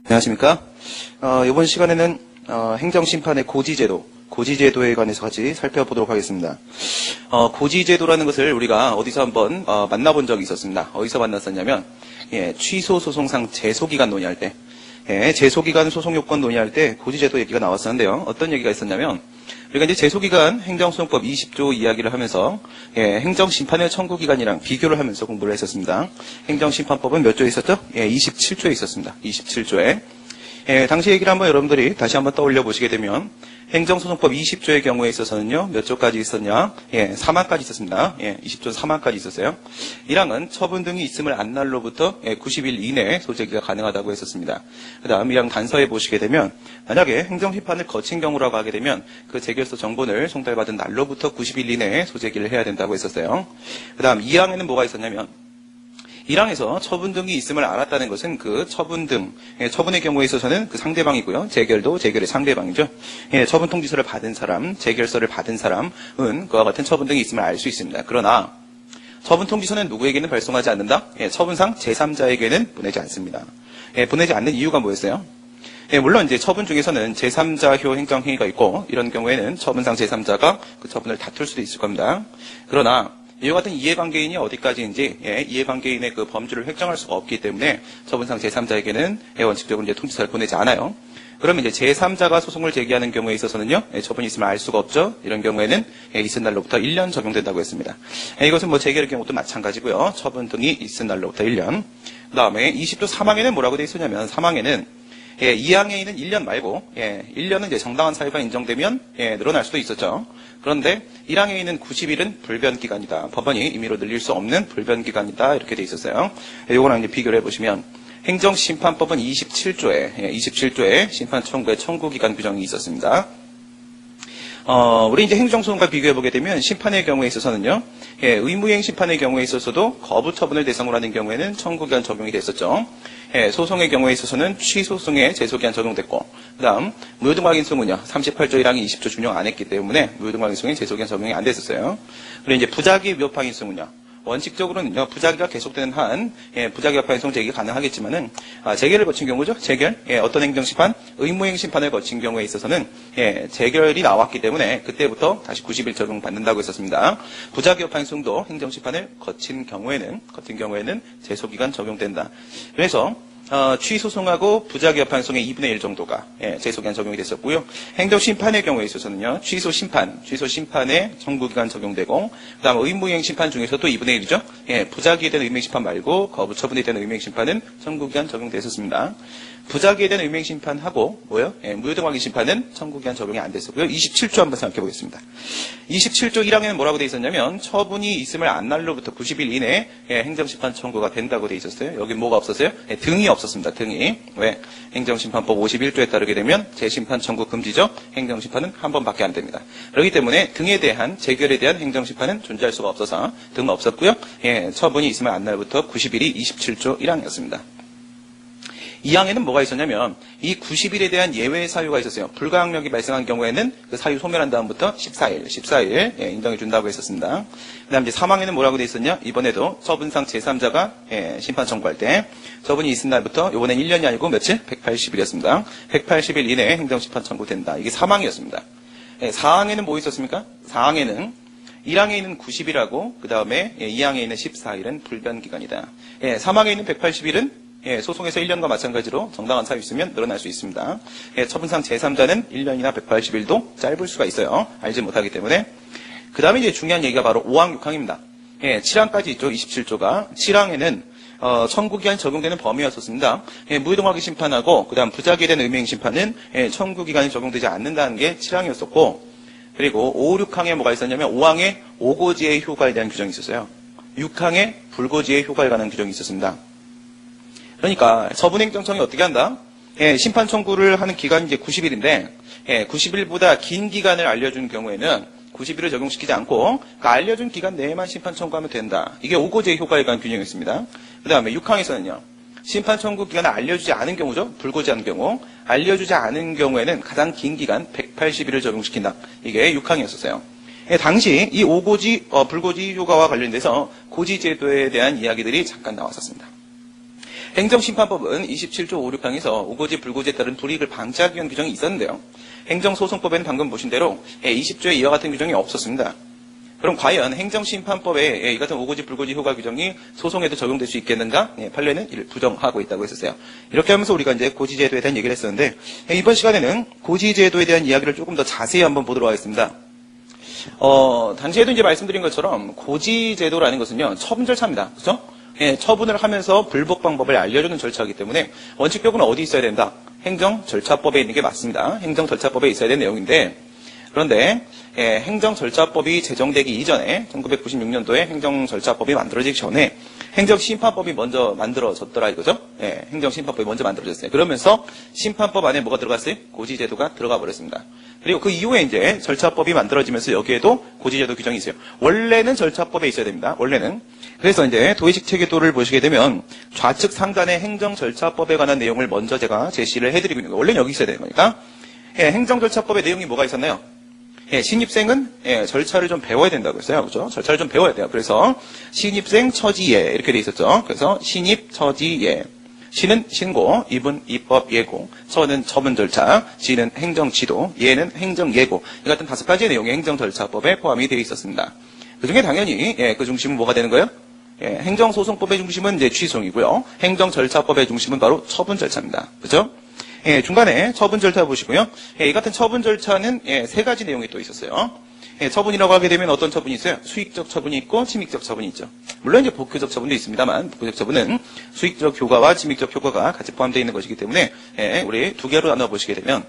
안녕하십니까. 이번 시간에는 행정심판의 고지제도에 관해서 같이 살펴보도록 하겠습니다. 고지제도라는 것을 우리가 어디서 한번 만나본 적이 있었습니다. 어디서 만났었냐면 취소소송상 제소기간 논의할 때, 제소기간 소송요건 논의할 때 고지제도 얘기가 나왔었는데요. 어떤 얘기가 있었냐면 우리가 이제 제소기간 행정소송법 20조 이야기를 하면서 행정심판의 청구기간이랑 비교를 하면서 공부를 했었습니다. 행정심판법은 몇 조에 있었죠? 27조에 있었습니다. 27조에. 당시 얘기를 한번 여러분들이 다시 한번 떠올려 보시게 되면 행정소송법 20조의 경우에 있어서는요, 몇 조까지 있었냐? 4만까지 있었습니다. 20조 4만까지 있었어요. 1항은 처분 등이 있음을 안 날로부터 90일 이내에 소재기가 가능하다고 했었습니다. 그 다음 1항 단서에 보시게 되면 만약에 행정심판을 거친 경우라고 하게 되면 그 재결서 정본을 송달받은 날로부터 90일 이내에 소재기를 해야 된다고 했었어요. 그 다음 2항에는 뭐가 있었냐면 1항에서 처분 등이 있음을 알았다는 것은 그 처분 등, 처분의 경우에 있어서는 그 상대방이고요. 재결도 재결의 상대방이죠. 처분 통지서를 받은 사람, 재결서를 받은 사람은 그와 같은 처분 등이 있음을 알 수 있습니다. 그러나 처분 통지서는 누구에게는 발송하지 않는다? 처분상 제3자에게는 보내지 않습니다. 보내지 않는 이유가 뭐였어요? 물론 이제 처분 중에서는 제3자효 행정행위가 있고 이런 경우에는 처분상 제3자가 그 처분을 다툴 수도 있을 겁니다. 그러나 이와 같은 이해관계인이 어디까지인지 이해관계인의 그 범주를 획정할 수가 없기 때문에 처분상 제3자에게는 원칙적으로 이제 통지서를 보내지 않아요. 그러면 이제 제3자가 소송을 제기하는 경우에 있어서는요, 처분이 있으면 알 수가 없죠. 이런 경우에는 있은 날로부터 1년 적용된다고 했습니다. 이것은 뭐 재결의 경우도 마찬가지고요. 처분 등이 있은 날로부터 1년. 그 다음에 20조 3항에는 뭐라고 되어 있었냐면 3항에는 2항에 있는 1년 말고 1년은 이제 정당한 사유가 인정되면 늘어날 수도 있었죠. 그런데 1항에 있는 90일은 불변기간이다. 법원이 임의로 늘릴 수 없는 불변기간이다. 이렇게 돼 있었어요. 이거랑 이제 비교를 해보시면 행정심판법은 27조에 심판 청구의 청구기간 규정이 있었습니다. 우리 이제 행정소송과 비교해보게 되면 심판의 경우에 있어서는요, 의무이행 심판의 경우에 있어서도 거부 처분을 대상으로 하는 경우에는 청구기간 적용이 됐었죠. 소송의 경우에 있어서는 취소송에 제소기한 적용됐고, 그 다음 무효등확인소는요 38조 1항이 20조 준용 안 했기 때문에 무효등확인소에 제소기한 적용이 안 됐었어요. 그리고 이제 부작위 위협항인소는요, 원칙적으로는요, 부작위가 계속되는 한 부작위 위협항인소 제기가 가능하겠지만은 재결을 거친 경우죠. 재결, 어떤 행정심판, 의무행 심판을 거친 경우에 있어서는 재결이 나왔기 때문에 그때부터 다시 90일 적용받는다고 했었습니다. 부작위 위협항인소도 행정심판을 거친 경우에는 제소기간 적용된다. 그래서 취소송하고 부작위 위협항소송의 2분의 1 정도가 제소기간 적용이 됐었고요. 행정심판의 경우에 있어서는요, 취소심판의 청구기간 적용되고, 그 다음 의무이행 심판 중에서도 2분의 1이죠. 부작위에 대한 의무이행 심판 말고 거부 처분에 대한 의무이행 심판은 청구기간 적용됐었습니다. 부작위에 대한 의무이행 심판하고 무효등 확인 심판은 청구기간 적용이 안 됐었고요. 27조 한번 생각해 보겠습니다. 27조 1항에는 뭐라고 돼 있었냐면 처분이 있음을 안 날로부터 90일 이내에 행정심판 청구가 된다고 돼 있었어요. 여기 뭐가 없었어요? 등이 없었습니다. 등이. 왜? 행정심판법 51조에 따르게 되면 재심판 청구 금지죠. 행정심판은 한 번밖에 안 됩니다. 그렇기 때문에 등에 대한 재결에 대한 행정심판은 존재할 수가 없어서 등은 없었고요. 처분이 있으면 안 날부터 90일이 27조 1항이었습니다. 2항에는 뭐가 있었냐면 이 90일에 대한 예외 사유가 있었어요. 불가항력이 발생한 경우에는 그 사유 소멸한 다음부터 14일 인정해 준다고 했었습니다. 그 다음 이제 3항에는 뭐라고 돼 있었냐? 이번에도 처분상 제3자가 심판 청구할 때 처분이 있은 날부터 이번엔 1년이 아니고 며칠? 180일이었습니다. 180일 이내에 행정심판 청구된다. 이게 3항이었습니다. 4항에는 뭐 있었습니까? 4항에는 1항에 있는 90일하고 그 다음에 2항에 있는 14일은 불변기간이다. 3항에 있는 180일은 소송에서 1년과 마찬가지로 정당한 사유 있으면 늘어날 수 있습니다. 처분상 제3자는 1년이나 180일도 짧을 수가 있어요. 알지 못하기 때문에. 그 다음에 이제 중요한 얘기가 바로 5항, 6항입니다. 7항까지 있죠. 27조가. 7항에는 청구기간이 적용되는 범위였었습니다. 무효등확인 심판하고 그 다음 부작위에 대한 의무이행 심판은 청구기간이 적용되지 않는다는 게 7항이었었고, 그리고 5, 6항에 뭐가 있었냐면 5항에 오고지의 효과에 대한 규정이 있었어요. 6항에 불고지의 효과에 관한 규정이 있었습니다. 그러니까 서분행정청이 어떻게 한다? 심판 청구를 하는 기간이 이제 90일인데 90일보다 긴 기간을 알려준 경우에는 90일을 적용시키지 않고 그 알려준 기간 내에만 심판 청구하면 된다. 이게 오고지의 효과에 관한 균형이었습니다. 그 다음에 6항에서는요. 심판 청구 기간을 알려주지 않은 경우죠. 불고지한 경우. 알려주지 않은 경우에는 가장 긴 기간 180일을 적용시킨다. 이게 6항이었었어요. 당시 이 오고지, 불고지 효과와 관련돼서 고지제도에 대한 이야기들이 잠깐 나왔었습니다. 행정심판법은 27조 5륙항에서 우고지, 불고지에 따른 불이익을 방지하기 위한 규정이 있었는데요. 행정소송법에는 방금 보신 대로 20조에 이와 같은 규정이 없었습니다. 그럼 과연 행정심판법에 이 같은 우고지, 불고지 효과 규정이 소송에도 적용될 수 있겠는가? 판례는 이를 부정하고 있다고 했었어요. 이렇게 하면서 우리가 이제 고지제도에 대한 얘기를 했었는데, 이번 시간에는 고지제도에 대한 이야기를 조금 더 자세히 한번 보도록 하겠습니다. 당시에도 이제 말씀드린 것처럼 고지제도라는 것은요, 처분 절차입니다. 그죠? 처분을 하면서 불복 방법을 알려주는 절차이기 때문에 원칙적으로 어디 있어야 된다? 행정절차법에 있는 게 맞습니다. 행정절차법에 있어야 되는 내용인데, 그런데 행정절차법이 제정되기 이전에 1996년도에 행정절차법이 만들어지기 전에 행정심판법이 먼저 만들어졌더라 이거죠. 행정심판법이 먼저 만들어졌어요. 그러면서 심판법 안에 뭐가 들어갔어요? 고지제도가 들어가 버렸습니다. 그리고 그 이후에 이제 절차법이 만들어지면서 여기에도 고지제도 규정이 있어요. 원래는 절차법에 있어야 됩니다. 원래는. 그래서 이제 도의식 체계도를 보시게 되면 좌측 상단의 행정절차법에 관한 내용을 먼저 제가 제시를 해드리고 있는 거예요. 원래는 여기 있어야 되는 거니까. 행정절차법의 내용이 뭐가 있었나요? 신입생은 절차를 좀 배워야 된다고 했어요. 그죠? 절차를 좀 배워야 돼요. 그래서 신입생 처지예 이렇게 돼 있었죠. 그래서 신입 처지예. 신은 신고, 입은 입법 예고, 처는 처분 절차, 지는 행정 지도, 예는 행정 예고. 이 같은 5가지의 내용이 행정절차법에 포함이 되어 있었습니다. 그 중에 당연히 그 중심은 뭐가 되는 거예요? 행정소송법의 중심은 이제 취소이고요. 행정절차법의 중심은 바로 처분 절차입니다. 그죠? 중간에 처분 절차 보시고요. 이 같은 처분 절차는 3가지 내용이 또 있었어요. 처분이라고 하게 되면 어떤 처분이 있어요? 수익적 처분이 있고 침익적 처분이 있죠. 물론 이제 복효적 처분도 있습니다만 복효적 처분은 수익적 효과와 침익적 효과가 같이 포함되어 있는 것이기 때문에 우리 2개로 나눠 보시게 되면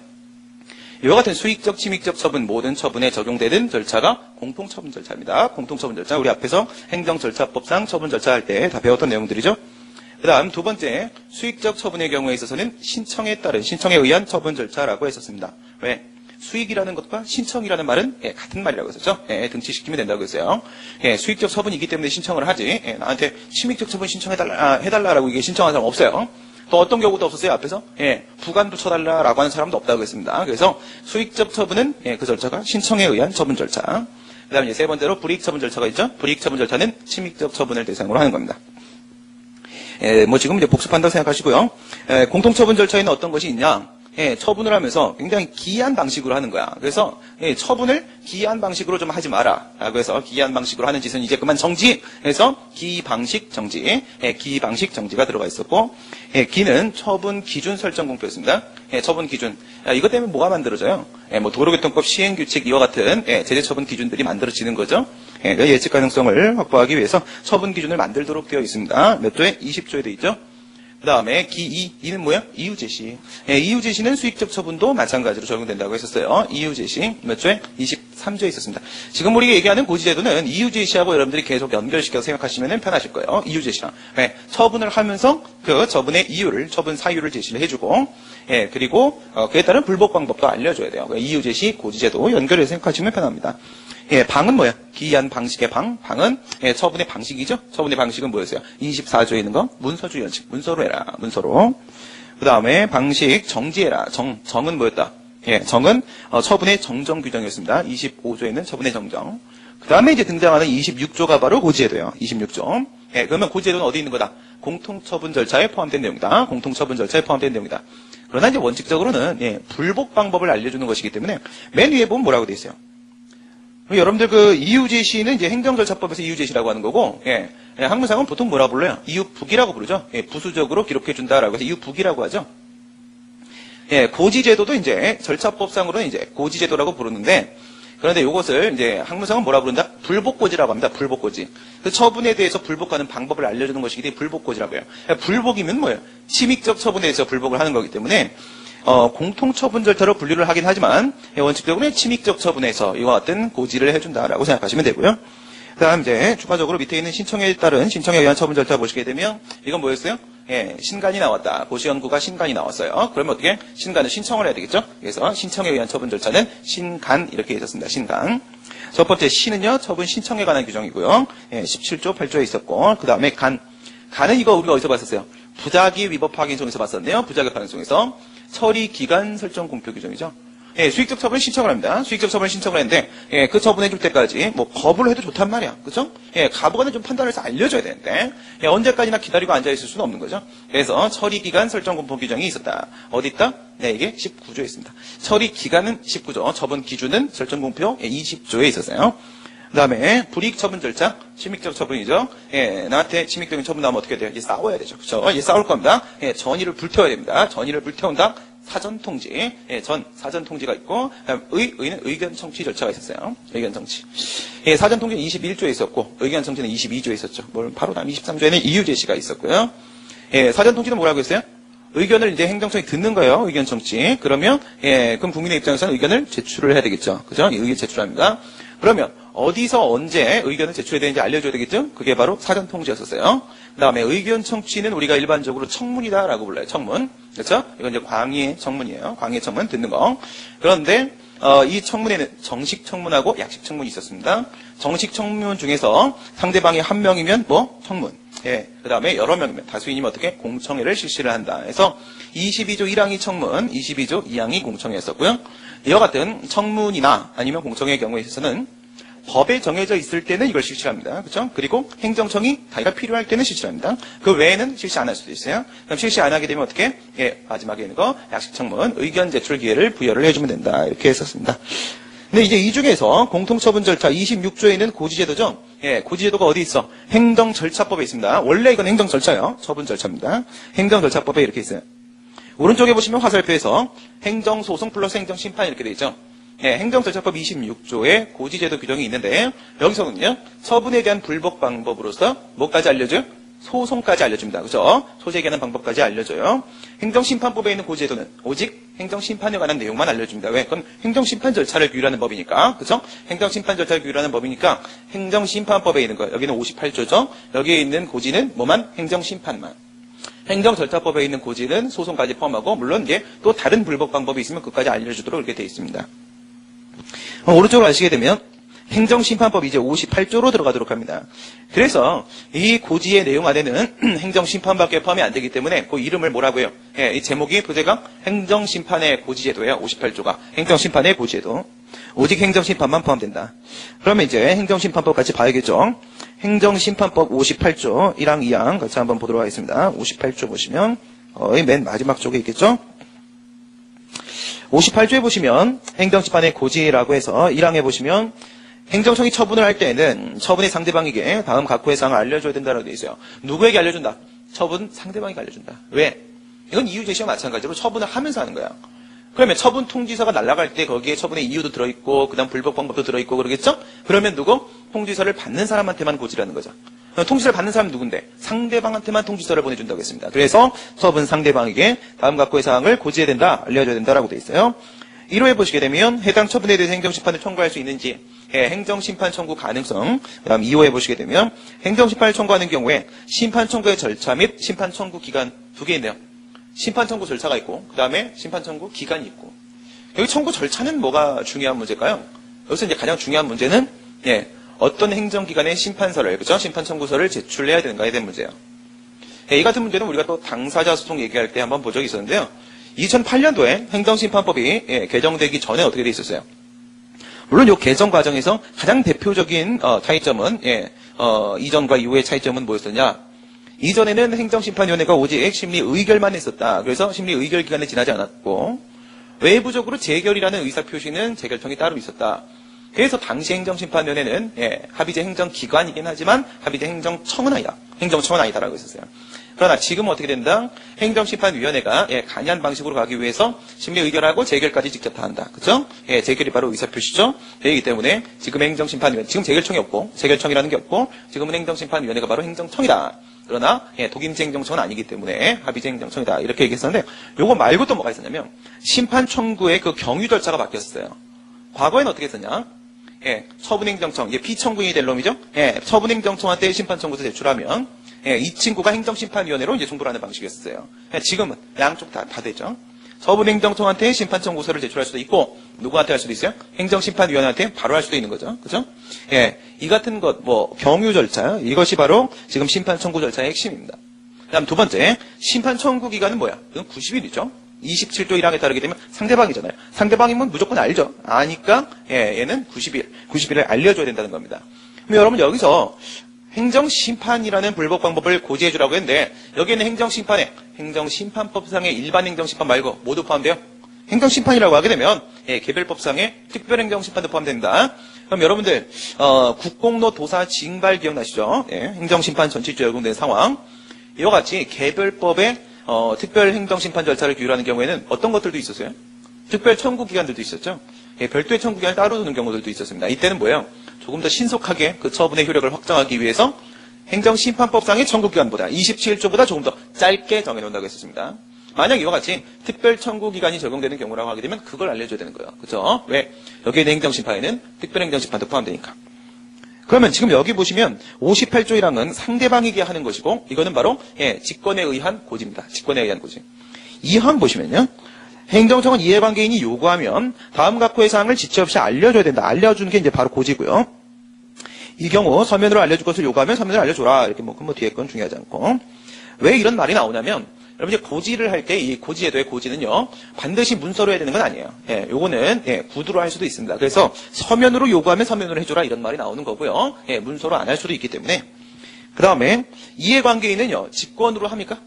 이와 같은 수익적, 침익적 처분 모든 처분에 적용되는 절차가 공통처분 절차입니다. 공통처분 절차 우리 앞에서 행정절차법상 처분 절차 할 때 다 배웠던 내용들이죠. 그 다음 2번째 수익적 처분의 경우에 있어서는 신청에 따른 신청에 의한 처분 절차라고 했었습니다. 왜? 수익이라는 것과 신청이라는 말은 같은 말이라고 했었죠. 등치시키면 된다고 했어요. 수익적 처분이기 때문에 신청을 하지 나한테 침익적 처분 해달라라고 이게 신청하는 사람 없어요. 또 어떤 경우도 없었어요. 앞에서 부관 붙여달라라고 하는 사람도 없다고 했습니다. 그래서 수익적 처분은 그 절차가 신청에 의한 처분 절차. 그 다음에 3번째로 불이익 처분 절차가 있죠. 불이익 처분 절차는 침익적 처분을 대상으로 하는 겁니다. 뭐 지금 이제 복습한다고 생각하시고요. 공통처분 절차에는 어떤 것이 있냐? 처분을 하면서 굉장히 기이한 방식으로 하는 거야. 그래서 처분을 기이한 방식으로 좀 하지 마라. 라고 해서 기이한 방식으로 하는 짓은 이제 그만 정지. 해서 기방식 정지. 기방식 정지가 들어가 있었고, 기는 처분 기준 설정 공표였습니다. 처분 기준. 이것 때문에 뭐가 만들어져요? 뭐 도로교통법 시행규칙 이와 같은 제재 처분 기준들이 만들어지는 거죠. 예측 가능성을 확보하기 위해서 처분 기준을 만들도록 되어 있습니다. 몇 조에? 20조에 되어 있죠. 그 다음에 기이는 뭐야? 이유제시. 이유제시는 수익적 처분도 마찬가지로 적용된다고 했었어요. 이유제시 몇 조에? 23조에 있었습니다. 지금 우리가 얘기하는 고지제도는 이유제시하고 여러분들이 계속 연결시켜서 생각하시면 편하실 거예요. 이유제시랑. 처분을 하면서 그 처분의 이유를, 처분 사유를 제시를 해주고, 그리고 그에 따른 불복 방법도 알려줘야 돼요. 이유제시, 고지제도 연결해서 생각하시면 편합니다. 방은 뭐야? 기이한 방식의 방. 방은 처분의 방식이죠. 처분의 방식은 뭐였어요? 24조에 있는 거 문서주 연칙. 문서로 해라. 문서로. 그 다음에 방식 정지해라. 정은 뭐였다? 정은 처분의 정정 규정이었습니다. 25조에 있는 처분의 정정. 그 다음에 이제 등장하는 26조가 바로 고지제도예요. 26조. 그러면 고지제도는 어디 있는 거다? 공통처분 절차에 포함된 내용이다. 공통처분 절차에 포함된 내용이다. 그러나 이제 원칙적으로는 불복 방법을 알려주는 것이기 때문에 맨 위에 보면 뭐라고 돼 있어요? 여러분들 그 이유제시는 이제 행정절차법에서 이유제시라고 하는 거고, 항문상은 보통 뭐라 불러요? 이유북이라고 부르죠. 부수적으로 기록해준다라고 해서 이유북이라고 하죠. 고지제도도 이제 절차법상으로는 이제 고지제도라고 부르는데, 그런데 이것을 이제 항문상은 뭐라 부른다? 불복고지라고 합니다. 불복고지. 그 처분에 대해서 불복하는 방법을 알려주는 것이기 때문에 불복고지라고 해요. 불복이면 뭐예요? 침익적 처분에 대해서 불복을 하는 거기 때문에, 공통처분 절차로 분류를 하긴 하지만 원칙적으로는 침익적 처분에서 이와 같은 고지를 해준다라고 생각하시면 되고요. 그 다음 이제 추가적으로 밑에 있는 신청에 따른 신청에 의한 처분 절차 보시게 되면 이건 뭐였어요? 신간이 나왔다. 고시연구가 신간이 나왔어요. 그러면 어떻게? 신간은 신청을 해야 되겠죠? 그래서 신청에 의한 처분 절차는 신간 이렇게 있었습니다. 신간. 첫 번째 시는요. 처분 신청에 관한 규정이고요. 17조 8조에 있었고 그 다음에 간은 이거 우리가 어디서 봤었어요? 부작위 위법 확인송에서 봤었네요. 부작위 확인송에서 처리 기간 설정 공표 규정이죠. 예, 수익적 처분 신청을 합니다. 수익적 처분 신청을 했는데, 예, 그 처분해줄 때까지, 뭐, 거부를 해도 좋단 말이야. 그죠? 예, 가부간에 좀 판단을 해서 알려줘야 되는데, 예, 언제까지나 기다리고 앉아있을 수는 없는 거죠. 그래서 처리기간 설정 공포 규정이 있었다. 어디 있다? 네, 이게 19조에 있습니다. 처리기간은 19조, 처분 기준은 설정 공표 20조에 있었어요. 그 다음에 불이익 처분 절차, 침입적 처분이죠. 예, 나한테 침입적인 처분 나오면 어떻게 돼요? 이제 싸워야 되죠. 그죠? 이제 싸울 겁니다. 예, 전의를 불태워야 됩니다. 전의를 불태운다. 사전 통지, 예, 사전 통지가 있고, 의는 의견 청취 절차가 있었어요. 의견 청취. 예, 사전 통지는 21조에 있었고, 의견 청취는 22조에 있었죠. 바로 다음 23조에는 이유 제시가 있었고요. 예, 사전 통지는 뭐라고 했어요? 의견을 이제 행정청이 듣는 거예요. 의견 청취. 그러면, 예, 그럼 국민의 입장에서는 의견을 제출을 해야 되겠죠. 그죠? 의견 제출합니다. 그러면 어디서 언제 의견을 제출해야 되는지 알려줘야 되겠죠? 그게 바로 사전 통지였었어요. 그 다음에 의견 청취는 우리가 일반적으로 청문이다라고 불러요. 청문. 그렇죠? 이건 이제 광의 청문이에요. 광의 청문 듣는 거. 그런데 이 청문회는 정식 청문하고 약식 청문이 있었습니다. 정식 청문 중에서 상대방이 한 명이면 뭐 청문. 예. 그 다음에 여러 명이면 다수인이면 어떻게 공청회를 실시를 한다. 그래서 22조 1항이 청문, 22조 2항이 공청회였었고요. 이와 같은 청문이나 아니면 공청회의 경우에 있어서는 법에 정해져 있을 때는 이걸 실시합니다. 그렇죠? 그리고 행정청이 자기가 필요할 때는 실시합니다. 그 외에는 실시 안 할 수도 있어요. 그럼 실시 안 하게 되면 어떻게? 예, 마지막에 있는 거 약식 청문, 의견 제출 기회를 부여를 해주면 된다. 이렇게 했었습니다. 근데 이제 이 중에서 공통처분 절차 26조에 있는 고지제도죠. 예, 고지제도가 어디 있어? 행정절차법에 있습니다. 원래 이건 행정절차예요. 처분 절차입니다. 행정절차법에 이렇게 있어요. 오른쪽에 보시면 화살표에서 행정소송 플러스 행정심판 이렇게 돼 있죠. 예, 행정절차법 26조에 고지제도 규정이 있는데 여기서는요. 처분에 대한 불복 방법으로서 뭐까지 알려줘요? 소송까지 알려줍니다. 그죠? 소재기하는 방법까지 알려줘요. 행정심판법에 있는 고지제도는 오직 행정심판에 관한 내용만 알려줍니다. 왜? 그건 행정심판 절차를 규율하는 법이니까. 그죠? 행정심판 절차를 규율하는 법이니까 행정심판법에 있는 거 여기는 58조죠. 여기에 있는 고지는 뭐만? 행정심판만. 행정절차법에 있는 고지는 소송까지 포함하고 물론 이제 또 다른 불복 방법이 있으면 그것까지 알려주도록 이렇게 되어 있습니다. 오른쪽으로 가시게 되면 행정심판법 이제 58조로 들어가도록 합니다. 그래서 이 고지의 내용 안에는 행정심판밖에 포함이 안 되기 때문에 그 이름을 뭐라고 해요? 예, 이 제목이 부제가 행정심판의 고지제도예요. 58조가 행정심판의 고지제도. 오직 행정심판만 포함된다. 그러면 이제 행정심판법 같이 봐야겠죠. 행정심판법 58조 1항 2항 같이 한번 보도록 하겠습니다. 58조 보시면 거의 맨 마지막 쪽에 있겠죠. 58조에 보시면 행정심판의 고지라고 해서 1항에 보시면 행정청이 처분을 할 때에는 처분의 상대방에게 다음 각호의 사항을 알려줘야 된다라고 되어 있어요. 누구에게 알려준다? 처분 상대방에게 알려준다. 왜? 이건 이유 제시와 마찬가지로 처분을 하면서 하는 거야. 그러면 처분 통지서가 날아갈 때 거기에 처분의 이유도 들어있고 그다음 불복 방법도 들어있고 그러겠죠? 그러면 누구? 통지서를 받는 사람한테만 고지라는 거죠. 통지서를 받는 사람은 누군데? 상대방한테만 통지서를 보내준다고 했습니다. 그래서 처분 상대방에게 다음 각호의 사항을 고지해야 된다, 알려줘야 된다라고 되어 있어요. 1호에 보시게 되면 해당 처분에 대해서 행정심판을 청구할 수 있는지, 행정심판 청구 가능성, 그 다음 2호에 보시게 되면 행정심판을 청구하는 경우에 심판 청구의 절차 및 심판 청구 기간 두 개 있네요. 심판 청구 절차가 있고 그 다음에 심판 청구 기간이 있고 여기 청구 절차는 뭐가 중요한 문제일까요? 여기서 이제 가장 중요한 문제는 어떤 행정기관의 심판서를, 그죠? 심판 청구서를 제출해야 되는가에 대한 문제예요. 이 같은 문제는 우리가 또 당사자 소송 얘기할 때 한번 본 적이 있었는데요. 2008년도에 행정심판법이 개정되기 전에 어떻게 돼 있었어요? 물론 이 개정 과정에서 가장 대표적인 차이점은 이전과 이후의 차이점은 뭐였었냐? 이전에는 행정심판위원회가 오직 심리 의결만 했었다. 그래서 심리 의결 기간이 지나지 않았고 외부적으로 재결이라는 의사표시는 재결청이 따로 있었다. 그래서 당시 행정심판위원회는 합의제 행정기관이긴 하지만 합의제 행정청은 아니다. 행정청은 아니다라고 했었어요. 그러나 지금은 어떻게 된다? 행정심판위원회가 간이한 방식으로 가기 위해서 심리 의결하고 재결까지 직접 다 한다. 그죠? 재결이 바로 의사표시죠. 되기 때문에 지금 행정심판위원회, 지금 재결청이 없고 재결청이라는 게 없고 지금은 행정심판위원회가 바로 행정청이다. 그러나 독임제 행정청은 아니기 때문에 합의제 행정청이다. 이렇게 얘기했었는데 요거 말고 또 뭐가 있었냐면 심판 청구의 그 경유 절차가 바뀌었어요. 과거에는 어떻게 했었냐? 처분행정청, 피청구인이 될 놈이죠? 처분행정청한테 심판청구서 제출하면 이 친구가 행정심판위원회로 이제 송부를 하는 방식이었어요. 지금은 양쪽 다 되죠. 처분행정청한테 심판청구서를 제출할 수도 있고 누구한테 할 수도 있어요? 행정심판위원회한테 바로 할 수도 있는 거죠. 그죠? 이 같은 것, 경유 절차, 이것이 바로 지금 심판청구 절차의 핵심입니다. 그 다음 두 번째, 심판청구 기간은 뭐야? 이건 90일이죠. 27조 1항에 따르게 되면 상대방이잖아요. 상대방이면 무조건 알죠. 아니까 얘는 90일을 알려줘야 된다는 겁니다. 그럼 여러분 여기서 행정심판이라는 불법 방법을 고지해주라고 했는데 여기에는 행정심판에 행정심판법상의 일반 행정심판 말고 모두 포함돼요. 행정심판이라고 하게 되면 개별법상의 특별행정심판도 포함됩니다. 그럼 여러분들 국공로 도사 징발 기억나시죠? 행정심판 전치조 적용된 상황. 이와 같이 개별법의 특별행정심판 절차를 규율하는 경우에는 어떤 것들도 있었어요? 특별 청구기관들도 있었죠. 별도의 청구기관을 따로 두는 경우들도 있었습니다. 이때는 뭐예요? 조금 더 신속하게 그 처분의 효력을 확정하기 위해서 행정심판법상의 청구기간보다 27조보다 조금 더 짧게 정해놓는다고 했었습니다. 만약 이와 같이 특별청구기간이 적용되는 경우라고 하게 되면 그걸 알려줘야 되는 거예요. 그렇죠? 왜? 여기에 있는 행정심판에는 특별행정심판도 포함되니까. 그러면 지금 여기 보시면 58조 1항은 상대방에게 하는 것이고 이거는 바로 직권에 의한 고지입니다. 직권에 의한 고지. 2항 보시면요. 행정청은 이해관계인이 요구하면 다음 각호의 사항을 지체 없이 알려줘야 된다. 알려주는 게 이제 바로 고지고요. 이 경우 서면으로 알려줄 것을 요구하면 서면으로 알려줘라. 이렇게 뭐 뒤에 건 중요하지 않고. 왜 이런 말이 나오냐면 여러분 이제 고지를 할 때 이 고지제도의 고지는요 반드시 문서로 해야 되는 건 아니에요. 요거는 구두로 할 수도 있습니다. 그래서 서면으로 요구하면 서면으로 해줘라 이런 말이 나오는 거고요. 문서로 안 할 수도 있기 때문에. 그 다음에 이해관계인은요 직권으로 합니까?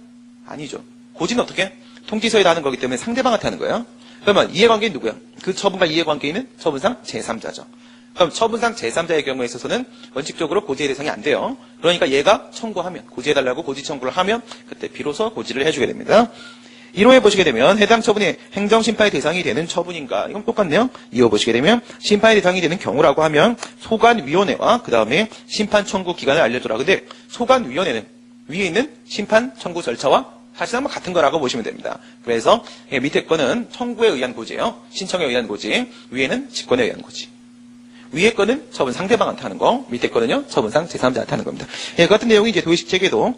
아니죠. 고지는 어떻게? 통지서에 하는 거기 때문에 상대방한테 하는 거예요. 그러면 이해관계인 누구야? 그 처분과 이해관계인은 처분상 제3자죠. 그럼 처분상 제3자의 경우에 있어서는 원칙적으로 고지의 대상이 안 돼요. 그러니까 얘가 청구하면, 고지해달라고 고지 청구를 하면 그때 비로소 고지를 해주게 됩니다. 1호에 보시게 되면 해당 처분이 행정심판의 대상이 되는 처분인가? 이건 똑같네요. 2호 보시게 되면 심판의 대상이 되는 경우라고 하면 소관위원회와 그 다음에 심판 청구 기간을 알려줘라. 근데 소관위원회는 위에 있는 심판 청구 절차와 사실상 같은 거라고 보시면 됩니다. 그래서 밑에 거는 청구에 의한 고지예요. 신청에 의한 고지. 위에는 직권에 의한 고지. 위에 거는 처분 상대방한테 하는 거, 밑에 거는요 처분상 제3자한테 하는 겁니다. 같은 내용이 이제 도의식 체계도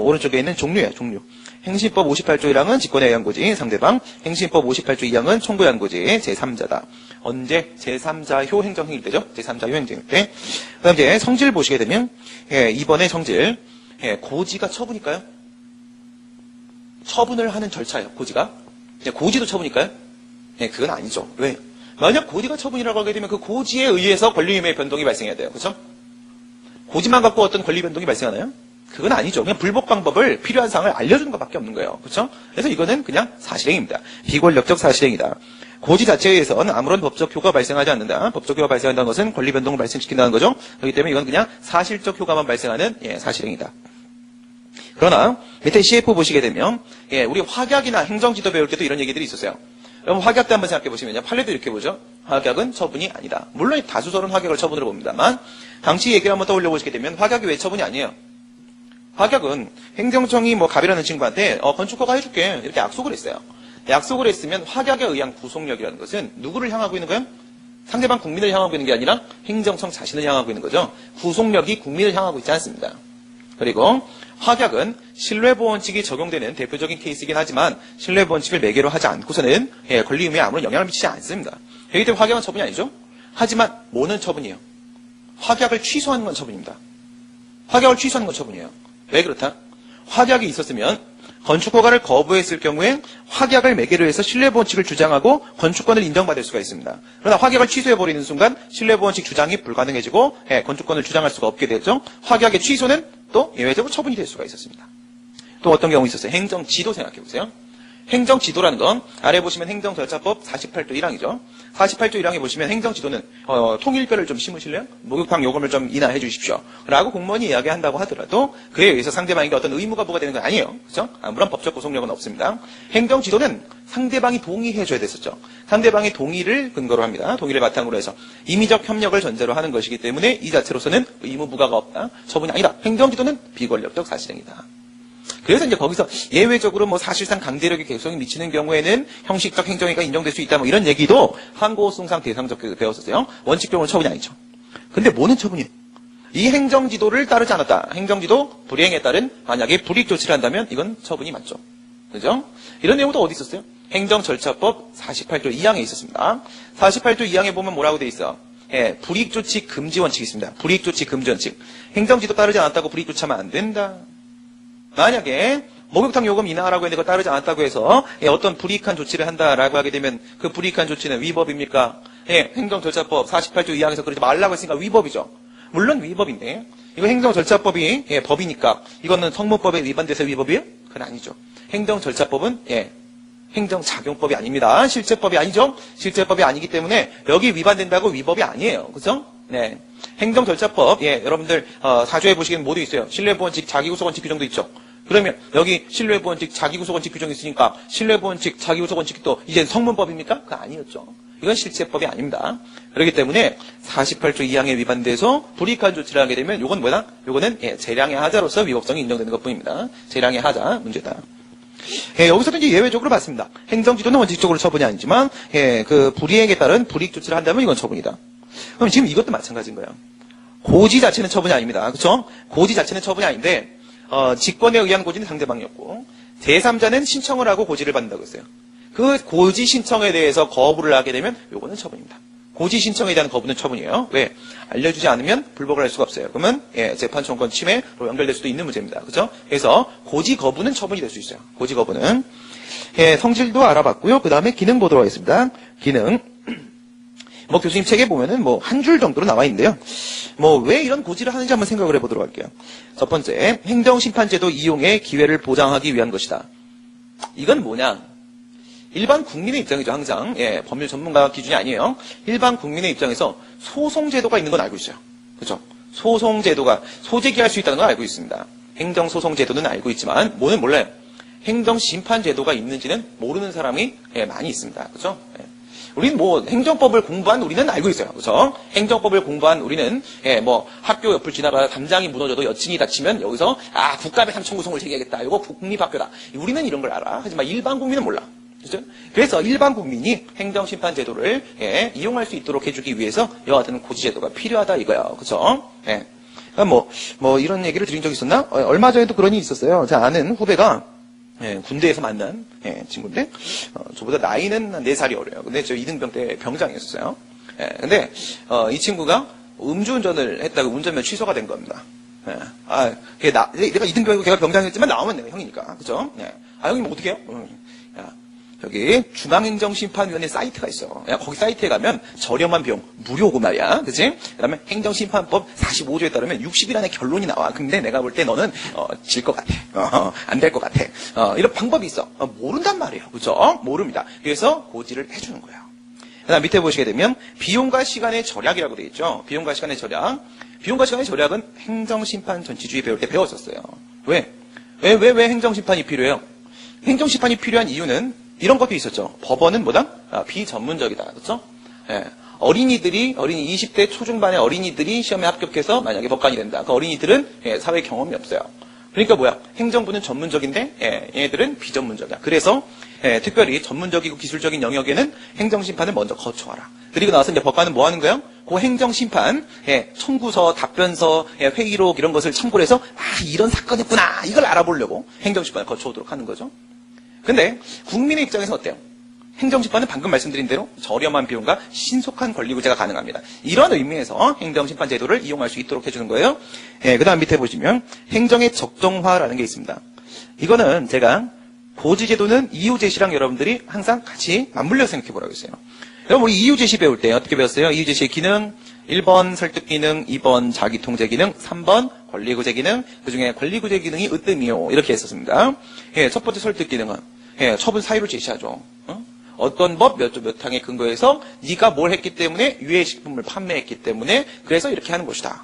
오른쪽에 있는 종류예요. 종류. 행심법 58조 1항은 직권에 의한 고지, 상대방. 행심법 58조 2항은 청구에 의한 고지, 제3자다. 언제 제3자효 행정행위 때죠? 제3자효 행정행위 때. 그다음 이제 성질 보시게 되면 이번에 성질 고지가 처분일까요? 처분을 하는 절차예요. 고지가. 고지도 처분일까요? 그건 아니죠. 왜? 만약 고지가 처분이라고 하게 되면 그 고지에 의해서 권리위임의 변동이 발생해야 돼요. 그렇죠? 고지만 갖고 어떤 권리 변동이 발생하나요? 그건 아니죠. 그냥 불법 방법을 필요한 사항을 알려주는 것밖에 없는 거예요. 그렇죠? 그래서 이거는 그냥 사실행위입니다. 비권력적 사실행위다. 고지 자체에 의해서는 아무런 법적 효과가 발생하지 않는다. 법적 효과가 발생한다는 것은 권리 변동을 발생시킨다는 거죠. 그렇기 때문에 이건 그냥 사실적 효과만 발생하는 사실행위다. 그러나 밑에 CF 보시게 되면 우리 확약이나 행정지도 배울 때도 이런 얘기들이 있었어요. 여러분 확약 때 한번 생각해 보시면요. 판례도 이렇게 보죠. 확약은 처분이 아니다. 물론 다수설은 확약을 처분으로 봅니다만 당시 얘기를 한번 떠올려 보시게 되면 확약이 왜 처분이 아니에요? 확약은 행정청이 갑이라는 친구한테 건축허가 해줄게 이렇게 약속을 했어요. 약속을 했으면 확약에 의한 구속력이라는 것은 누구를 향하고 있는 거예요? 상대방 국민을 향하고 있는 게 아니라 행정청 자신을 향하고 있는 거죠. 구속력이 국민을 향하고 있지 않습니다. 그리고 확약은 신뢰보원칙이 적용되는 대표적인 케이스이긴 하지만 신뢰보원칙을 매개로 하지 않고서는 권리의무에 아무런 영향을 미치지 않습니다. 그렇기 때문에 확약은 처분이 아니죠. 하지만 뭐는 처분이에요? 확약을 취소하는 건 처분입니다. 확약을 취소하는 건 처분이에요. 왜 그렇다? 확약이 있었으면 건축허가를 거부했을 경우에 확약을 매개로 해서 신뢰보원칙을 주장하고 건축권을 인정받을 수가 있습니다. 그러나 확약을 취소해버리는 순간 신뢰보원칙 주장이 불가능해지고 건축권을 주장할 수가 없게 되죠. 확약의 취소는 또 예외적으로 처분이 될 수가 있었습니다. 또 어떤 경우 있었어요? 행정지도 생각해보세요. 행정지도라는 건 아래 보시면 행정절차법 48조 1항이죠. 48조 1항에 보시면 행정지도는 통일별을 좀 심으실래요? 목욕탕 요금을 좀 인하해 주십시오. 라고 공무원이 이야기한다고 하더라도 그에 의해서 상대방에게 어떤 의무가 부과되는 건 아니에요. 그렇죠? 아무런 법적 구속력은 없습니다. 행정지도는 상대방이 동의해 줘야 됐었죠. 상대방의 동의를 근거로 합니다. 동의를 바탕으로 해서 임의적 협력을 전제로 하는 것이기 때문에 이 자체로서는 의무 부과가 없다. 처분이 아니다. 행정지도는 비권력적 사실행위다. 그래서 이제 거기서 예외적으로 사실상 강제력이 개성이 미치는 경우에는 형식적 행정위가 인정될 수 있다. 이런 얘기도 항고송상 대상적으로 배웠었어요. 원칙적으로는 처분이 아니죠. 근데 뭐는 처분이에요? 이 행정지도를 따르지 않았다. 행정지도 불이행에 따른 만약에 불이익 조치를 한다면 이건 처분이 맞죠. 그죠? 이런 내용도 어디 있었어요? 행정절차법 48조 2항에 있었습니다. 48조 2항에 보면 뭐라고 돼 있어? 불이익 조치 금지 원칙이 있습니다. 불이익 조치 금지 원칙. 행정지도 따르지 않았다고 불이익 조치하면 안 된다. 만약에 목욕탕 요금 인하하라고 했는데 그거 따르지 않았다고 해서 어떤 불이익한 조치를 한다라고 하게 되면 그 불이익한 조치는 위법입니까? 행정절차법 48조 2항에서 그러지 말라고 했으니까 위법이죠. 물론 위법인데 이거 행정절차법이 법이니까 이거는 성문법에 위반돼서 위법이에요? 그건 아니죠. 행정절차법은 행정작용법이 아닙니다. 실제법이 아니죠. 실제법이 아니기 때문에 여기 위반된다고 위법이 아니에요. 그죠? 네. 행정절차법 여러분들 사조에 보시기엔 모두 있어요. 신뢰보원칙 자기구속원칙 규정도 있죠. 그러면 여기 신뢰보원칙 자기구속원칙 규정이 있으니까 신뢰보원칙 자기구속원칙도 이제 성문법입니까? 그거 아니었죠. 이건 실제법이 아닙니다. 그렇기 때문에 48조 2항에 위반돼서 불이익한 조치를 하게 되면 이건 뭐다? 이거는 재량의 하자로서 위법성이 인정되는 것뿐입니다. 재량의 하자 문제다. 여기서도 이제 예외적으로 봤습니다. 행정지도는 원칙적으로 처분이 아니지만 그 불이익에 따른 불이익 조치를 한다면 이건 처분이다. 그럼 지금 이것도 마찬가지인 거예요. 고지 자체는 처분이 아닙니다. 그렇죠? 고지 자체는 처분이 아닌데 직권에 의한 고지는 상대방이었고 제3자는 신청을 하고 고지를 받는다고 했어요. 그 고지 신청에 대해서 거부를 하게 되면 요거는 처분입니다. 고지 신청에 대한 거부는 처분이에요. 왜? 알려주지 않으면 불복을 할 수가 없어요. 그러면 재판청권 침해로 연결될 수도 있는 문제입니다. 그렇죠? 그래서 고지 거부는 처분이 될 수 있어요. 고지 거부는 성질도 알아봤고요. 그 다음에 기능 보도록 하겠습니다. 기능 교수님 책에 보면은 한 줄 정도로 나와 있는데요. 왜 이런 고지를 하는지 한번 생각을 해보도록 할게요. 첫 번째, 행정심판제도 이용의 기회를 보장하기 위한 것이다. 이건 뭐냐? 일반 국민의 입장이죠, 항상. 법률 전문가 기준이 아니에요. 일반 국민의 입장에서 소송제도가 있는 건 알고 있어요. 그렇죠? 소송제도가 소제기할 수 있다는 걸 알고 있습니다. 행정소송제도는 알고 있지만 뭐는 몰라요. 행정심판제도가 있는지는 모르는 사람이 많이 있습니다. 그렇죠? 우리는 행정법을 공부한 우리는 알고 있어요. 그렇죠? 행정법을 공부한 우리는 학교 옆을 지나가다 담장이 무너져도 여친이 다치면 여기서 국가배 삼청구송을 제기하겠다. 이거 국립학교다. 우리는 이런 걸 알아. 하지만 일반 국민은 몰라. 그렇죠? 그래서 일반 국민이 행정심판제도를 이용할 수 있도록 해주기 위해서 이와 같은 고지제도가 필요하다 이거예요. 그렇죠? 이런 얘기를 드린 적 있었나? 얼마 전에도 그런 일이 있었어요. 제가 아는 후배가 군대에서 만난 친구인데 저보다 나이는 4살이 어려요. 근데 저 이등병 때 병장이었어요. 근데 이 친구가 음주운전을 했다고 운전면 취소가 된 겁니다. 내가 이등병이고 걔가 병장이었지만 나오면 내가 형이니까. 그죠? 형님 어떻게 해요? 저기 중앙행정심판위원회 사이트가 있어. 거기 사이트에 가면 저렴한 비용 무료고 말이야. 그치? 그 다음에 행정심판법 45조에 따르면 60일 안에 결론이 나와. 근데 내가 볼 때 너는 질 것 같아. 안 될 것 같아. 이런 방법이 있어. 모른단 말이에요. 그죠? 모릅니다. 그래서 고지를 해주는 거예요. 그 다음 밑에 보시게 되면 비용과 시간의 절약이라고 되어 있죠. 비용과 시간의 절약. 비용과 시간의 절약은 행정심판 전치주의 배울 때 배웠었어요. 왜 행정심판이 필요해요? 행정심판이 필요한 이유는 이런 것도 있었죠. 법원은 뭐다? 비전문적이다. 그렇죠? 어린이 20대 초중반의 어린이들이 시험에 합격해서 만약에 법관이 된다. 그 어린이들은 사회 경험이 없어요. 그러니까 행정부는 전문적인데 얘네들은 비전문적이야. 그래서 특별히 전문적이고 기술적인 영역에는 행정심판을 먼저 거쳐와라. 그리고 나서 이제 법관은 뭐 하는 거예요? 그 행정심판, 청구서, 답변서, 회의록 이런 것을 참고를 해서 이런 사건이었구나. 이걸 알아보려고 행정심판을 거쳐오도록 하는 거죠. 근데 국민의 입장에서 어때요? 행정심판은 방금 말씀드린 대로 저렴한 비용과 신속한 권리구제가 가능합니다. 이런 의미에서 행정심판제도를 이용할 수 있도록 해주는 거예요. 그 다음 밑에 보시면 행정의 적정화라는 게 있습니다. 이거는 제가 고지제도는 이유제시랑 여러분들이 항상 같이 맞물려 생각해 보라고 했어요. 여러분 우리 이유제시 배울 때 어떻게 배웠어요? 이유제시의 기능 1번 설득기능, 2번 자기통제기능, 3번 권리구제기능, 그중에 권리구제기능이 으뜸이요. 이렇게 했었습니다. 첫 번째 설득기능은 처분 사유를 제시하죠. 어떤 법 몇 항에 근거해서 네가 뭘 했기 때문에 유해식품을 판매했기 때문에 그래서 이렇게 하는 것이다.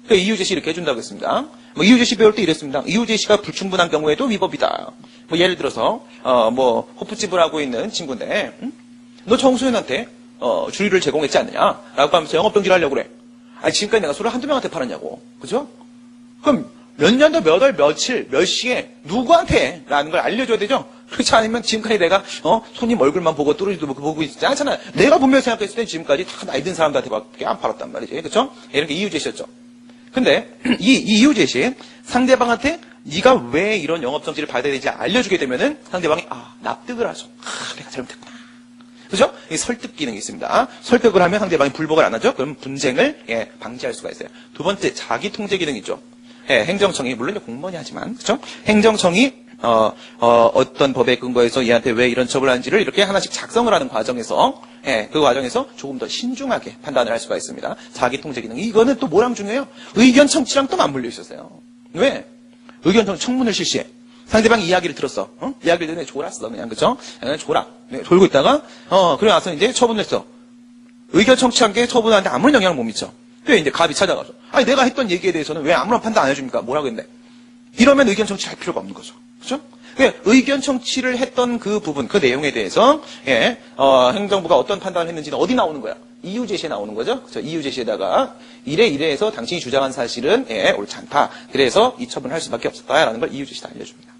그러니까 이유제시 이렇게 해준다고 했습니다. 이유제시 배울 때 이랬습니다. 이유제시가 불충분한 경우에도 위법이다. 예를 들어서 호프집을 하고 있는 친구인데 너 정수현한테 주의를 제공했지 않느냐라고 하면서 영업정지를 하려고 그래. 지금까지 내가 술을 한두 명한테 팔았냐고. 그죠? 그럼 몇 년도 몇 월 며칠 몇 시에 누구한테 라는 걸 알려줘야 되죠. 그렇지 않으면 지금까지 내가 손님 얼굴만 보고 뚜루지도 보고 있지 않잖아요. 내가 분명히 생각했을 때 지금까지 다 나이 든 사람들한테밖에 안 팔았단 말이지. 그렇죠? 이렇게 이유제시였죠. 근데 이 이유제시 상대방한테 네가 왜 이런 영업정지를 받아야 되는지 알려주게 되면은 상대방이 납득을 하죠. 내가 잘못했구나. 그죠? 이 설득 기능이 있습니다. 설득을 하면 상대방이 불복을 안 하죠? 그럼 분쟁을 방지할 수가 있어요. 두 번째, 자기 통제 기능이 있죠. 행정청이, 물론 공무원이 하지만, 그죠? 행정청이 어떤 법에 근거해서 얘한테 왜 이런 처벌을 하는지를 이렇게 하나씩 작성을 하는 과정에서, 예, 그 과정에서 조금 더 신중하게 판단을 할 수가 있습니다. 자기 통제 기능. 이거는 또 뭐랑 중요해요? 의견 청취랑 또 맞물려 있었어요. 왜? 의견 청문을 실시해. 상대방이 이야기를 들었어. 이야기를 들으면 졸았어. 그냥, 그쵸? 그냥 졸아. 네, 졸고 있다가, 그래 와서 이제 처분을 했어. 의견 청취한 게 처분하는데 아무런 영향을 못 미쳐. 그래, 이제 갑이 찾아가서. 아니, 내가 했던 얘기에 대해서는 왜 아무런 판단 안 해줍니까? 뭐라고 했는데. 이러면 의견 청취할 필요가 없는 거죠. 그죠? 의견 청취를 했던 그 부분, 그 내용에 대해서, 예, 행정부가 어떤 판단을 했는지는 어디 나오는 거야? 이유 제시에 나오는 거죠. 그렇죠? 이유 제시에다가 이래서 당신이 주장한 사실은, 예, 옳지 않다. 그래서 이 처분을 할 수밖에 없었다라는 걸 이유 제시에 알려줍니다.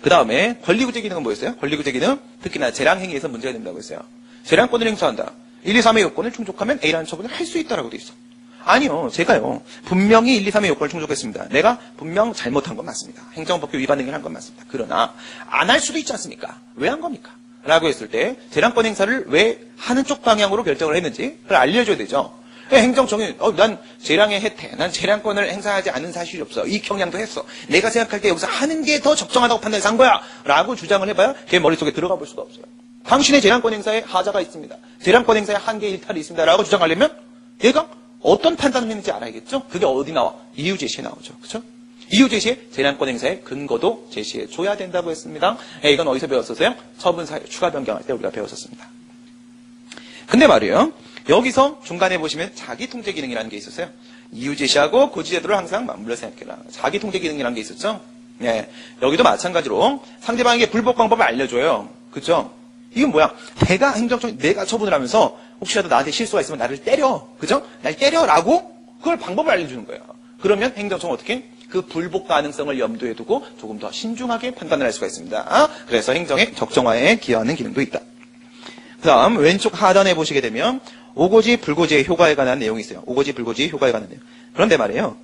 그 다음에 권리구제 기능은 뭐였어요? 권리구제 기능, 특히나 재량행위에서 문제가 된다고 했어요. 재량권을 행사한다. 1, 2, 3의 요건을 충족하면 A라는 처분을 할 수 있다라고 돼 있어. 아니요, 제가요, 분명히 1, 2, 3의 요건을 충족했습니다. 내가 분명 잘못한 건 맞습니다. 행정법규 위반 행위를 한 건 맞습니다. 그러나, 안 할 수도 있지 않습니까? 왜 한 겁니까? 라고 했을 때, 재량권 행사를 왜 하는 쪽 방향으로 결정을 했는지, 그걸 알려줘야 되죠. 행정청이, 난 재량의 혜택, 난 재량권을 행사하지 않은 사실이 없어. 이 경향도 했어. 내가 생각할 때 여기서 하는 게 더 적정하다고 판단해서 한 거야. 라고 주장을 해봐야 걔 머릿속에 들어가 볼 수가 없어요. 당신의 재량권 행사에 하자가 있습니다. 재량권 행사에 한계 일탈이 있습니다. 라고 주장하려면, 얘가 어떤 판단을 했는지 알아야겠죠? 그게 어디 나와? 이유 제시에 나오죠. 그렇죠? 이유 제시에 재량권 행사의 근거도 제시해 줘야 된다고 했습니다. 이건 어디서 배웠었어요? 처분 사유 추가 변경할 때 우리가 배웠었습니다. 근데 말이에요. 여기서 중간에 보시면 자기 통제 기능이라는 게 있었어요. 이유 제시하고 고지제도를 항상 맞물려 생각해라. 자기 통제 기능이라는 게 있었죠? 예. 여기도 마찬가지로 상대방에게 불복 방법을 알려줘요. 그죠? 이건 뭐야? 내가 처분을 하면서 혹시라도 나한테 실수가 있으면 나를 때려. 그죠? 날 때려라고 그걸 방법을 알려주는 거예요. 그러면 행정청은 어떻게? 그 불복 가능성을 염두에 두고 조금 더 신중하게 판단을 할 수가 있습니다. 그래서 행정의 적정화에 기여하는 기능도 있다. 그 다음 왼쪽 하단에 보시게 되면 오고지 불고지의 효과에 관한 내용이 있어요. 오고지 불고지 효과에 관한 내용. 그런데 말이에요.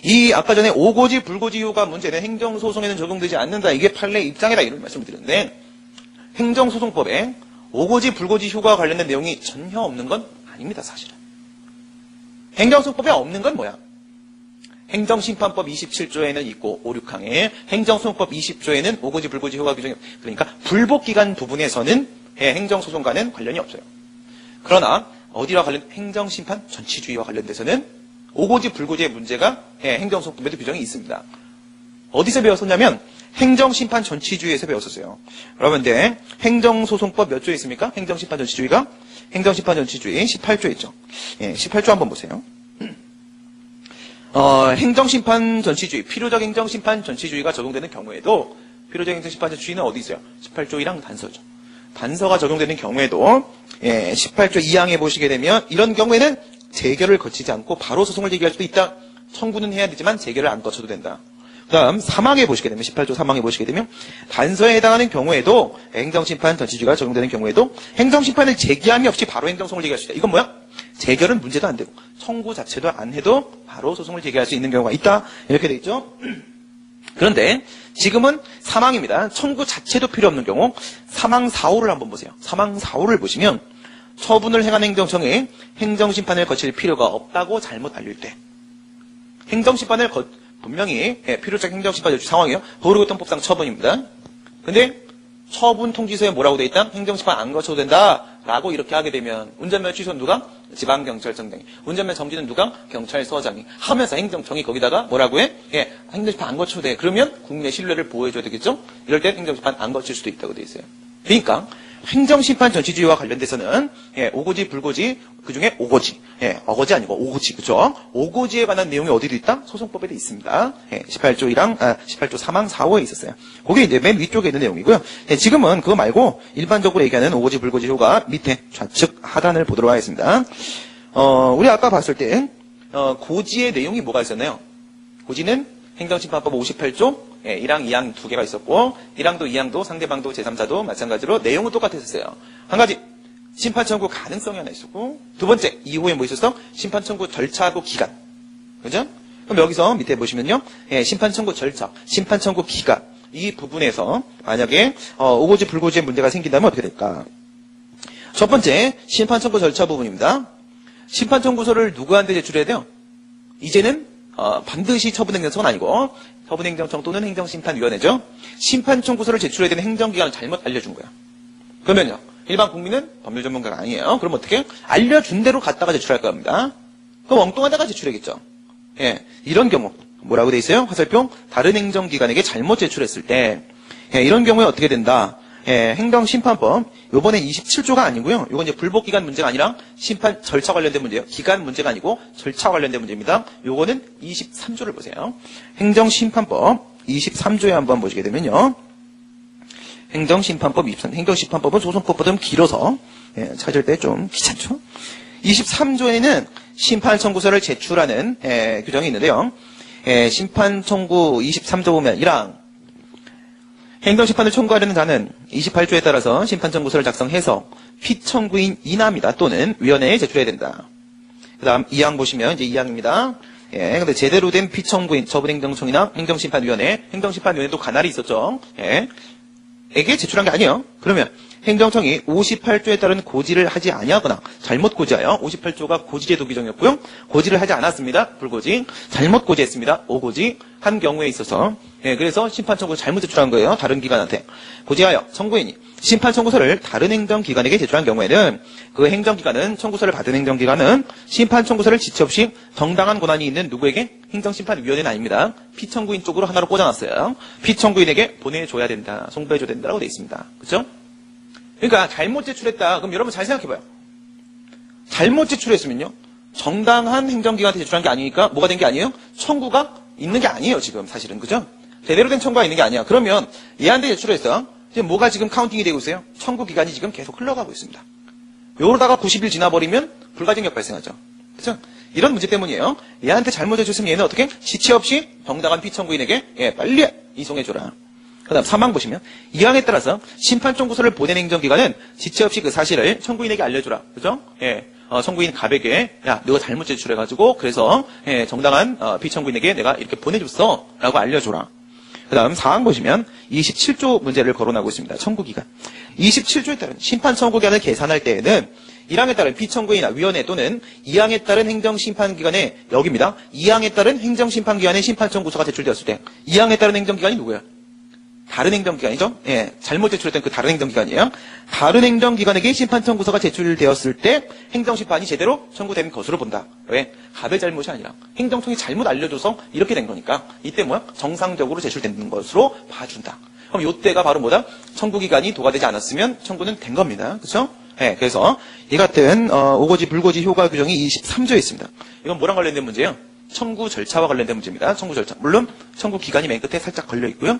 이 아까 전에 오고지 불고지 효과 문제는 행정소송에는 적용되지 않는다. 이게 판례 입장이다 이런 말씀을 드렸는데 행정소송법에 오고지 불고지 효과와 관련된 내용이 전혀 없는 건 아닙니다. 사실은. 행정소송법에 없는 건 뭐야? 행정심판법 27조에는 있고 5, 6항에 행정소송법 20조에는 오고지 불고지 효과 규정이 그러니까 불복기간 부분에서는 행정소송과는 관련이 없어요. 그러나 어디와 관련 행정심판 전치주의와 관련돼서는 오고지 불고지의 문제가 행정소송법에도 규정이 있습니다. 어디서 배웠었냐면 행정심판 전치주의에서 배웠었어요. 여러분들 행정소송법 몇 조에 있습니까? 행정심판 전치주의가 행정심판 전치주의 18조에 있죠. 18조 한번 보세요. 행정심판 전치주의, 필요적 행정심판 전치주의가 적용되는 경우에도 필요적 행정심판 전치주의는 어디 있어요? 18조 1항 단서죠. 단서가 적용되는 경우에도 18조 2항에 보시게 되면 이런 경우에는 재결을 거치지 않고 바로 소송을 제기할 수도 있다. 청구는 해야 되지만 재결을 안 거쳐도 된다. 그 다음 3항에 보시게 되면 18조 3항에 보시게 되면 단서에 해당하는 경우에도 행정심판 전치주의가 적용되는 경우에도 행정심판을 제기함이 없이 바로 행정소송을 제기할 수 있다. 이건 뭐야? 재결은 문제도 안 되고 청구 자체도 안 해도 바로 소송을 제기할 수 있는 경우가 있다. 이렇게 돼 있죠. 그런데 지금은 3항입니다. 청구 자체도 필요 없는 경우 3항 4호를 한번 보세요. 3항 4호를 보시면 처분을 행한 행정청이 행정심판을 거칠 필요가 없다고 잘못 알릴 때 행정심판을 분명히 필요적 행정심판 상황이에요. 도로교통법상 처분입니다. 근데 처분 통지서에 뭐라고 돼 있다? 행정심판 안 거쳐도 된다라고 이렇게 하게 되면 운전면 취소는 누가? 지방경찰청장이. 운전면 정지는 누가? 경찰서장이. 하면서 행정청이 거기다가 뭐라고 해? 행정심판 안 거쳐도 돼. 그러면 국내 신뢰를 보호해줘야 되겠죠? 이럴 때 행정심판 안 거칠 수도 있다고 돼 있어요. 그러니까 행정심판 전치주의와 관련돼서는 오고지, 불고지, 그중에 오고지, 어거지 아니고 오고지, 그죠? 오고지에 관한 내용이 어디도 있다? 소송법에도 있습니다. 18조 1항, 18조 3항 4호에 있었어요. 그게 이제 맨 위쪽에 있는 내용이고요. 지금은 그거 말고 일반적으로 얘기하는 오고지, 불고지 효과 밑에 좌측 하단을 보도록 하겠습니다. 우리 아까 봤을 때 고지의 내용이 뭐가 있었나요? 고지는 행정심판법 58조 1항, 2항 두 개가 있었고 1항도 2항도 상대방도 제3자도 마찬가지로 내용은 똑같았어요. 한 가지 심판 청구 가능성이 하나 있었고 두 번째 2호에 뭐 있었어? 심판 청구 절차하고 기간. 그죠? 그럼 여기서 밑에 보시면요. 심판 청구 절차, 심판 청구 기간 이 부분에서 만약에 오고지 불고지의 문제가 생긴다면 어떻게 될까? 첫 번째 심판 청구 절차 부분입니다. 심판 청구서를 누구한테 제출해야 돼요? 이제는 반드시 처분행정청은 아니고 처분행정청 또는 행정심판위원회죠. 심판 청구서를 제출해야 되는 행정기관을 잘못 알려준 거야. 그러면요. 일반 국민은 법률 전문가가 아니에요. 그럼 어떻게? 알려준 대로 갖다가 제출할 겁니다. 그럼 엉뚱하다가 제출하겠죠. 예, 이런 경우 뭐라고 돼 있어요? 화살표 다른 행정기관에게 잘못 제출했을 때 이런 경우에 어떻게 된다? 행정심판법 요번에 27조가 아니고요. 요건 이제 불복기간 문제가 아니라 심판 절차 관련된 문제예요. 기간 문제가 아니고 절차 관련된 문제입니다. 요거는 23조를 보세요. 행정심판법 23조에 한번 보시게 되면요. 행정심판법 23, 행정심판법은 소송법보다 좀 길어서 찾을 때 좀 귀찮죠. 23조에는 심판 청구서를 제출하는 규정이 있는데요. 심판 청구 23조 보면 1항 행정심판을 청구하려는 자는 28조에 따라서 심판 청구서를 작성해서 피청구인 이남이다 또는 위원회에 제출해야 된다. 그 다음 2항 보시면 이제 2항입니다. 근데 제대로 된 피청구인 처분행정청이나 행정심판위원회, 행정심판위원회도 가날이 있었죠. 에게 제출한 게 아니에요. 그러면 행정청이 58조에 따른 고지를 하지 아니하거나 잘못 고지하여 58조가 고지제도 규정이었고요. 고지를 하지 않았습니다. 불고지. 잘못 고지했습니다. 오고지 한 경우에 있어서 그래서 심판 청구를 잘못 제출한 거예요. 다른 기관한테. 고지하여 청구인이 심판 청구서를 다른 행정기관에게 제출한 경우에는 그 행정기관은 청구서를 받은 행정기관은 심판 청구서를 지체 없이 정당한 권한이 있는 누구에게? 행정심판위원회는 아닙니다. 피청구인 쪽으로 하나로 꽂아놨어요. 피청구인에게 보내줘야 된다. 송부해줘야 된다라고 되어 있습니다. 그렇죠? 그러니까 잘못 제출했다. 그럼 여러분 잘 생각해봐요. 잘못 제출했으면요. 정당한 행정기관한테 제출한 게 아니니까 뭐가 된 게 아니에요? 청구가 있는 게 아니에요. 지금 사실은. 그죠? 제대로 된 청구가 있는 게 아니야. 그러면 얘한테 제출했어요. 지금 뭐가 지금 카운팅이 되고 있어요? 청구 기간이 지금 계속 흘러가고 있습니다. 요러다가 90일 지나버리면 불가증력 발생하죠. 그죠? 이런 문제 때문이에요. 얘한테 잘못 제출했으면 얘는 어떻게? 지체 없이 정당한 피청구인에게 빨리 이송해줘라. 그 다음 3항 보시면 2항에 따라서 심판 청구서를 보낸 행정기관은 지체 없이 그 사실을 청구인에게 알려주라. 그죠? 청구인 갑에게 야 너가 잘못 제출해가지고 그래서 정당한 피청구인에게 내가 이렇게 보내줬어 라고 알려줘라. 그 다음 4항 보시면 27조 문제를 거론하고 있습니다. 청구기간 27조에 따른 심판 청구기간을 계산할 때에는 1항에 따른 피청구인이나 위원회 또는 2항에 따른 행정심판기관의 여기입니다. 2항에 따른 행정심판기관의 심판 청구서가 제출되었을 때 2항에 따른 행정기관이 누구예요? 다른 행정기관이죠. 잘못 제출했던 그 다른 행정기관이에요. 다른 행정기관에게 심판 청구서가 제출되었을 때 행정심판이 제대로 청구된 것으로 본다. 왜? 갑의 잘못이 아니라 행정청이 잘못 알려줘서 이렇게 된 거니까 이때 뭐야? 정상적으로 제출된 것으로 봐준다. 그럼 이때가 바로 뭐다? 청구기간이 도과되지 않았으면 청구는 된 겁니다. 그렇죠? 그래서 이 같은 오고지 불고지 효과 규정이 23조에 있습니다. 이건 뭐랑 관련된 문제예요? 청구 절차와 관련된 문제입니다. 청구 절차. 물론 청구 기간이 맨 끝에 살짝 걸려 있고요.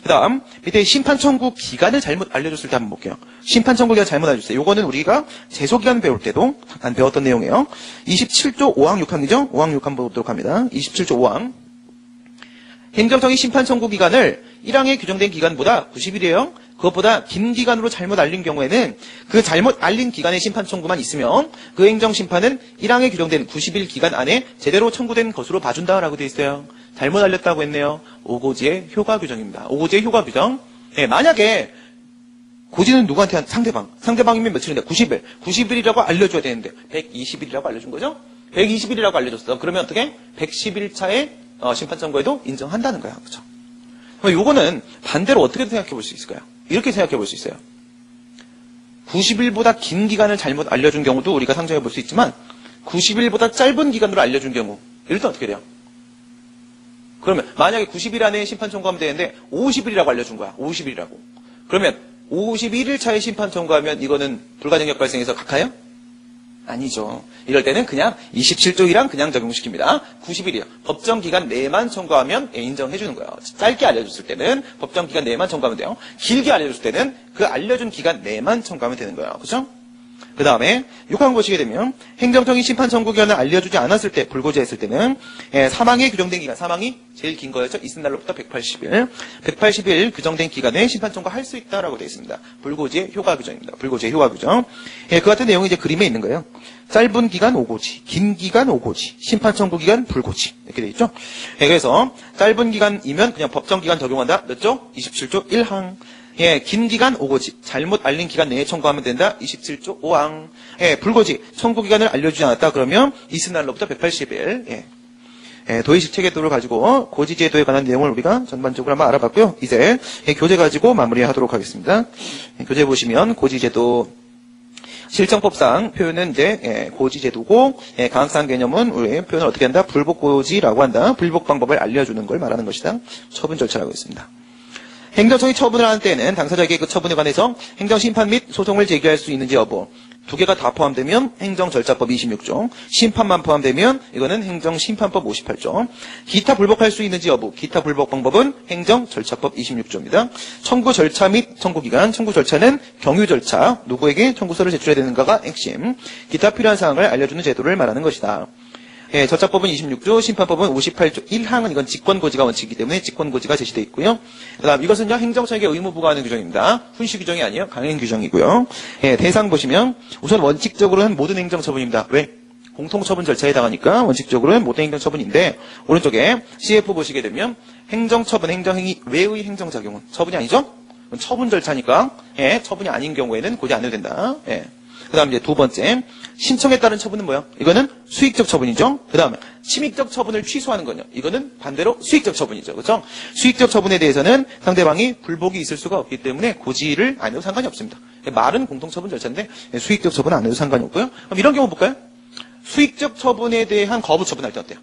그 다음 밑에 심판 청구 기간을 잘못 알려줬을 때 한번 볼게요. 심판 청구 기간 잘못 알려줬어요. 요거는 우리가 제소기간 배울 때도 잠깐 배웠던 내용이에요. 27조 5항 6항이죠. 5항 6항 보도록 합니다. 27조 5항. 행정청이 심판 청구 기간을 1항에 규정된 기간보다 90일이에요. 그것보다 긴 기간으로 잘못 알린 경우에는 그 잘못 알린 기간의 심판 청구만 있으면 그 행정심판은 1항에 규정된 90일 기간 안에 제대로 청구된 것으로 봐준다라고 되어 있어요. 잘못 알렸다고 했네요. 오고지의 효과 규정입니다. 오고지의 효과 규정. 만약에 고지는 누구한테 한 상대방이면 며칠인데 90일. 90일이라고 알려줘야 되는데 120일이라고 알려준 거죠? 120일이라고 알려줬어. 그러면 어떻게? 110일 차에 심판 청구에도 인정한다는 거야. 그렇죠? 요거는 반대로 어떻게 생각해 볼 수 있을까요? 이렇게 생각해 볼 수 있어요. 90일보다 긴 기간을 잘못 알려준 경우도 우리가 상정해 볼 수 있지만 90일보다 짧은 기간으로 알려준 경우 이럴 때 어떻게 돼요? 그러면 만약에 90일 안에 심판 청구하면 되는데 50일이라고 알려준 거야. 50일이라고. 그러면 51일 차에 심판 청구하면 이거는 불가증력 발생해서 각하예요? 아니죠. 이럴 때는 그냥 27조 1항 그냥 적용시킵니다. 90일이요. 법정 기간 내만 청구하면 인정해 주는 거예요. 짧게 알려줬을 때는 법정 기간 내만 청구하면 돼요. 길게 알려줬을 때는 그 알려준 기간 내만 청구하면 되는 거예요. 그렇죠? 그 다음에 6항 보시게 되면 행정청이 심판 청구 기간을 알려주지 않았을 때 불고지했을 때는 사망에 규정된 기간, 사망이 제일 긴 거였죠. 있은 날로부터 180일. 180일 규정된 기간에 심판 청구할 수 있다라고 되어 있습니다. 불고지의 효과 규정입니다. 불고지의 효과 규정. 그 같은 내용이 이제 그림에 있는 거예요. 짧은 기간 오고지, 긴 기간 오고지, 심판 청구 기간 불고지 이렇게 되어 있죠. 그래서 짧은 기간이면 그냥 법정 기간 적용한다. 몇 조? 27조 1항. 긴 기간 오고지, 잘못 알린 기간 내에 청구하면 된다. 27조 5항. 불고지, 청구 기간을 알려주지 않았다. 그러면 있은 날로부터 180일. 도의식 체계도를 가지고 고지제도에 관한 내용을 우리가 전반적으로 한번 알아봤고요. 이제 교재 가지고 마무리하도록 하겠습니다. 교재 보시면 고지제도 실정법상 표현은 이제 고지제도고 강학상 개념은 우리 표현을 어떻게 한다? 불복고지라고 한다. 불복 방법을 알려주는 걸 말하는 것이다. 처분 절차라고 했습니다. 행정청이 처분을 하는 때에는 당사자에게 그 처분에 관해서 행정심판 및 소송을 제기할 수 있는지 여부 두 개가 다 포함되면 행정절차법 26조, 심판만 포함되면 이거는 행정심판법 58조, 기타 불복할 수 있는지 여부, 기타 불복 방법은 행정절차법 26조입니다. 청구 절차 및 청구기간, 청구 절차는 경유 절차, 누구에게 청구서를 제출해야 되는가가 핵심, 기타 필요한 사항을 알려주는 제도를 말하는 것이다. 절차법은 26조, 심판법은 58조 1항은 이건 직권고지가 원칙이기 때문에 직권고지가 제시되어 있고요. 그 다음 이것은요 행정청에게 의무 부과하는 규정입니다. 훈시 규정이 아니에요. 강행 규정이고요. 대상 보시면 우선 원칙적으로는 모든 행정처분입니다. 왜? 공통처분 절차에 해당하니까 원칙적으로는 모든 행정처분인데 오른쪽에 CF 보시게 되면 행정처분, 행정행위 외의 행정작용은 처분이 아니죠? 처분 절차니까 처분이 아닌 경우에는 고지 안 해도 된다. 그 다음 이제 두 번째 신청에 따른 처분은 뭐야? 이거는 수익적 처분이죠. 그 다음에 침익적 처분을 취소하는 거냐? 이거는 반대로 수익적 처분이죠. 그렇죠? 수익적 처분에 대해서는 상대방이 불복이 있을 수가 없기 때문에 고지를 안 해도 상관이 없습니다. 말은 공통처분 절차인데 수익적 처분 안 해도 상관이 없고요. 그럼 이런 경우 볼까요? 수익적 처분에 대한 거부 처분할 때 어때요?